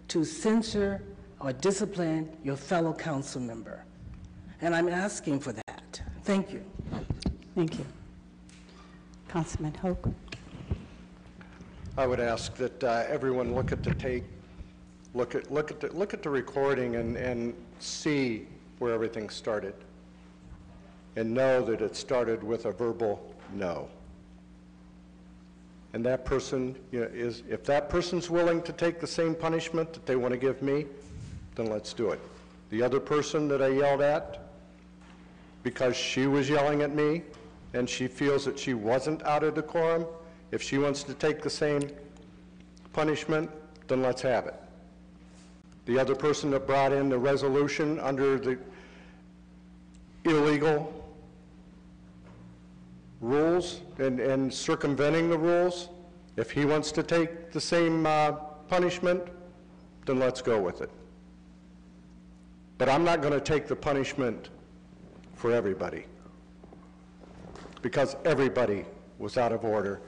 to censor or discipline your fellow council member. And I'm asking for that. Thank you. Thank you. Councilman Hoke. I would ask that everyone look at the tape, look at the recording, and see where everything started, and know that it started with a verbal no. And that person, if that person's willing to take the same punishment that they want to give me, then let's do it. The other person that I yelled at, because she was yelling at me, and she feels that she wasn't out of decorum, if she wants to take the same punishment, then let's have it. The other person that brought in the resolution under the illegal rules and circumventing the rules, if he wants to take the same punishment, then let's go with it. But I'm not going to take the punishment for everybody, because everybody was out of order,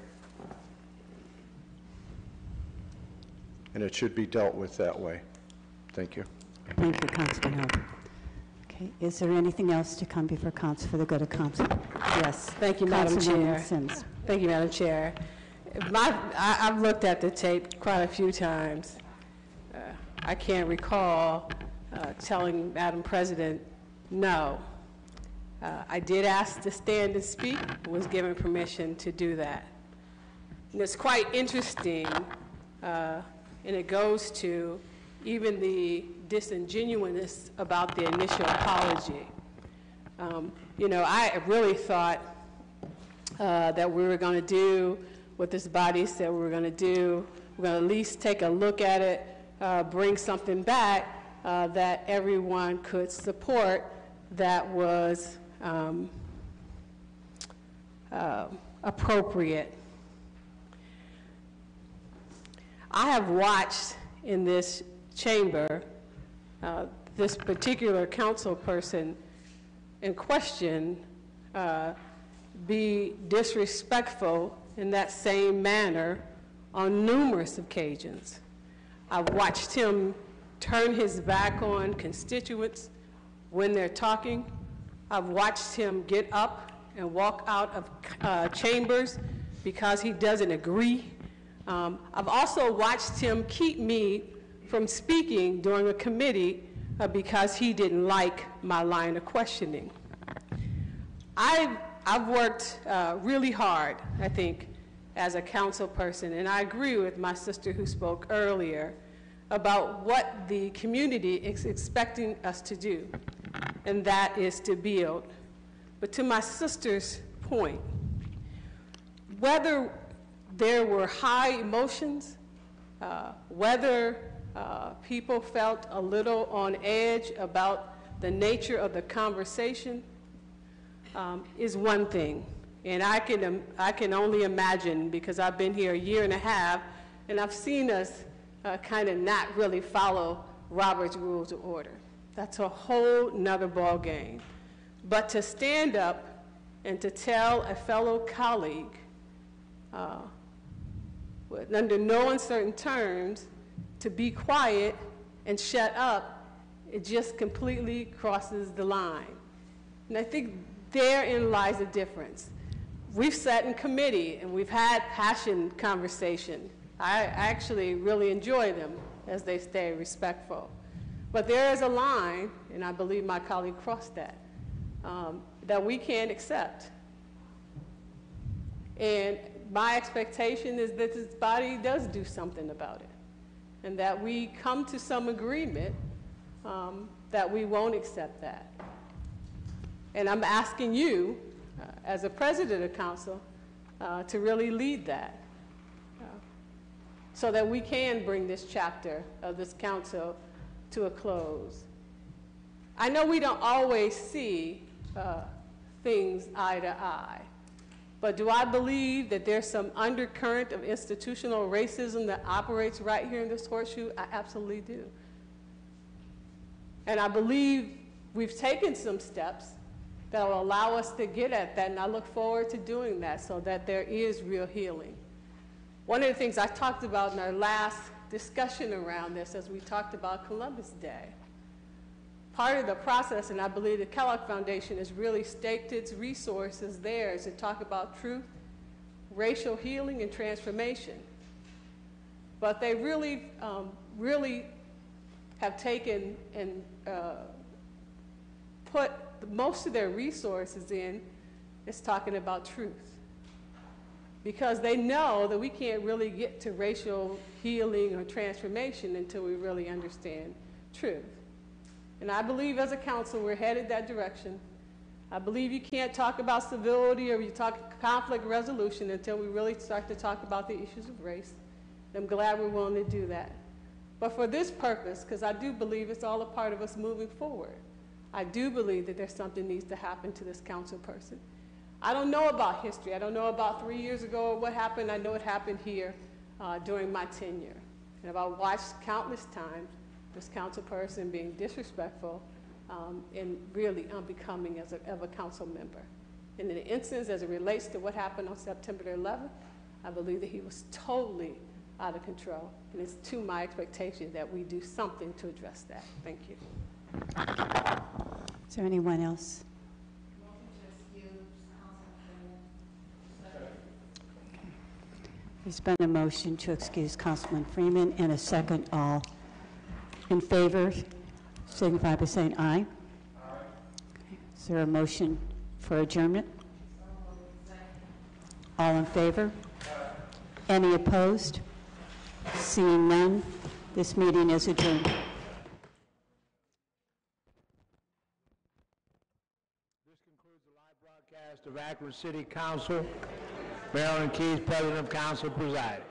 and it should be dealt with that way. Thank you. Thank you, Councilman Hope. Okay, is there anything else to come before council for the good of council? Yes, thank you, Madam Chair. Sims. Thank you, Madam Chair. I've looked at the tape quite a few times. I can't recall telling Madam President no. I did ask to stand and speak, was given permission to do that. And it's quite interesting, and it goes to even the disingenuousness about the initial apology. You know, I really thought that we were going to do what this body said we were going to do. We're going to at least take a look at it, bring something back that everyone could support that was appropriate. I have watched in this chamber this particular council person in question be disrespectful in that same manner on numerous occasions. I've watched him turn his back on constituents when they're talking. I've watched him get up and walk out of chambers because he doesn't agree. I've also watched him keep me from speaking during a committee because he didn't like my line of questioning. I've worked really hard, I think, as a council person, and I agree with my sister who spoke earlier about what the community is expecting us to do, and that is to build. But to my sister's point, whether there were high emotions, whether people felt a little on edge about the nature of the conversation, is one thing. And I can only imagine, because I've been here a year and a half, and I've seen us kind of not really follow Robert's Rules of Order. That's a whole nother ball game. But to stand up and to tell a fellow colleague, under no uncertain terms, to be quiet and shut up, it just completely crosses the line. And I think therein lies the difference. We've sat in committee and we've had passionate conversation. I actually really enjoy them as they stay respectful. But there is a line, and I believe my colleague crossed that, that we can't accept. And my expectation is that this body does do something about it, and that we come to some agreement that we won't accept that. And I'm asking you, as a president of council, to really lead that, so that we can bring this chapter of this council to a close. I know we don't always see things eye to eye, but do I believe that there's some undercurrent of institutional racism that operates right here in this horseshoe? I absolutely do. And I believe we've taken some steps that will allow us to get at that, and I look forward to doing that so that there is real healing. One of the things I talked about in our last discussion around this, as we talked about Columbus Day, part of the process, and I believe the Kellogg Foundation has really staked its resources there, is to talk about truth, racial healing, and transformation. But they really, really have taken and put most of their resources in is talking about truth. Because they know that we can't really get to racial healing or transformation until we really understand truth. And I believe as a council we're headed that direction. I believe you can't talk about civility or you talk conflict resolution until we really start to talk about the issues of race. I'm glad we're willing to do that. But for this purpose, because I do believe it's all a part of us moving forward, I do believe that there's something needs to happen to this council person. I don't know about history. I don't know about 3 years ago or what happened. I know it happened here during my tenure. And I've watched countless times this council person being disrespectful and really unbecoming of a council member. And in the instance as it relates to what happened on September 11th, I believe that he was totally out of control. And it's to my expectation that we do something to address that. Thank you. Is there anyone else? There's been a motion to excuse Councilman Freeman and a second. All in favor signify by saying aye. Aye. Is there a motion for adjournment? All in favor? Aye. Any opposed? Seeing none, this meeting is adjourned. This concludes the live broadcast of Akron City Council. Marilyn Keyes, President of Council, presiding.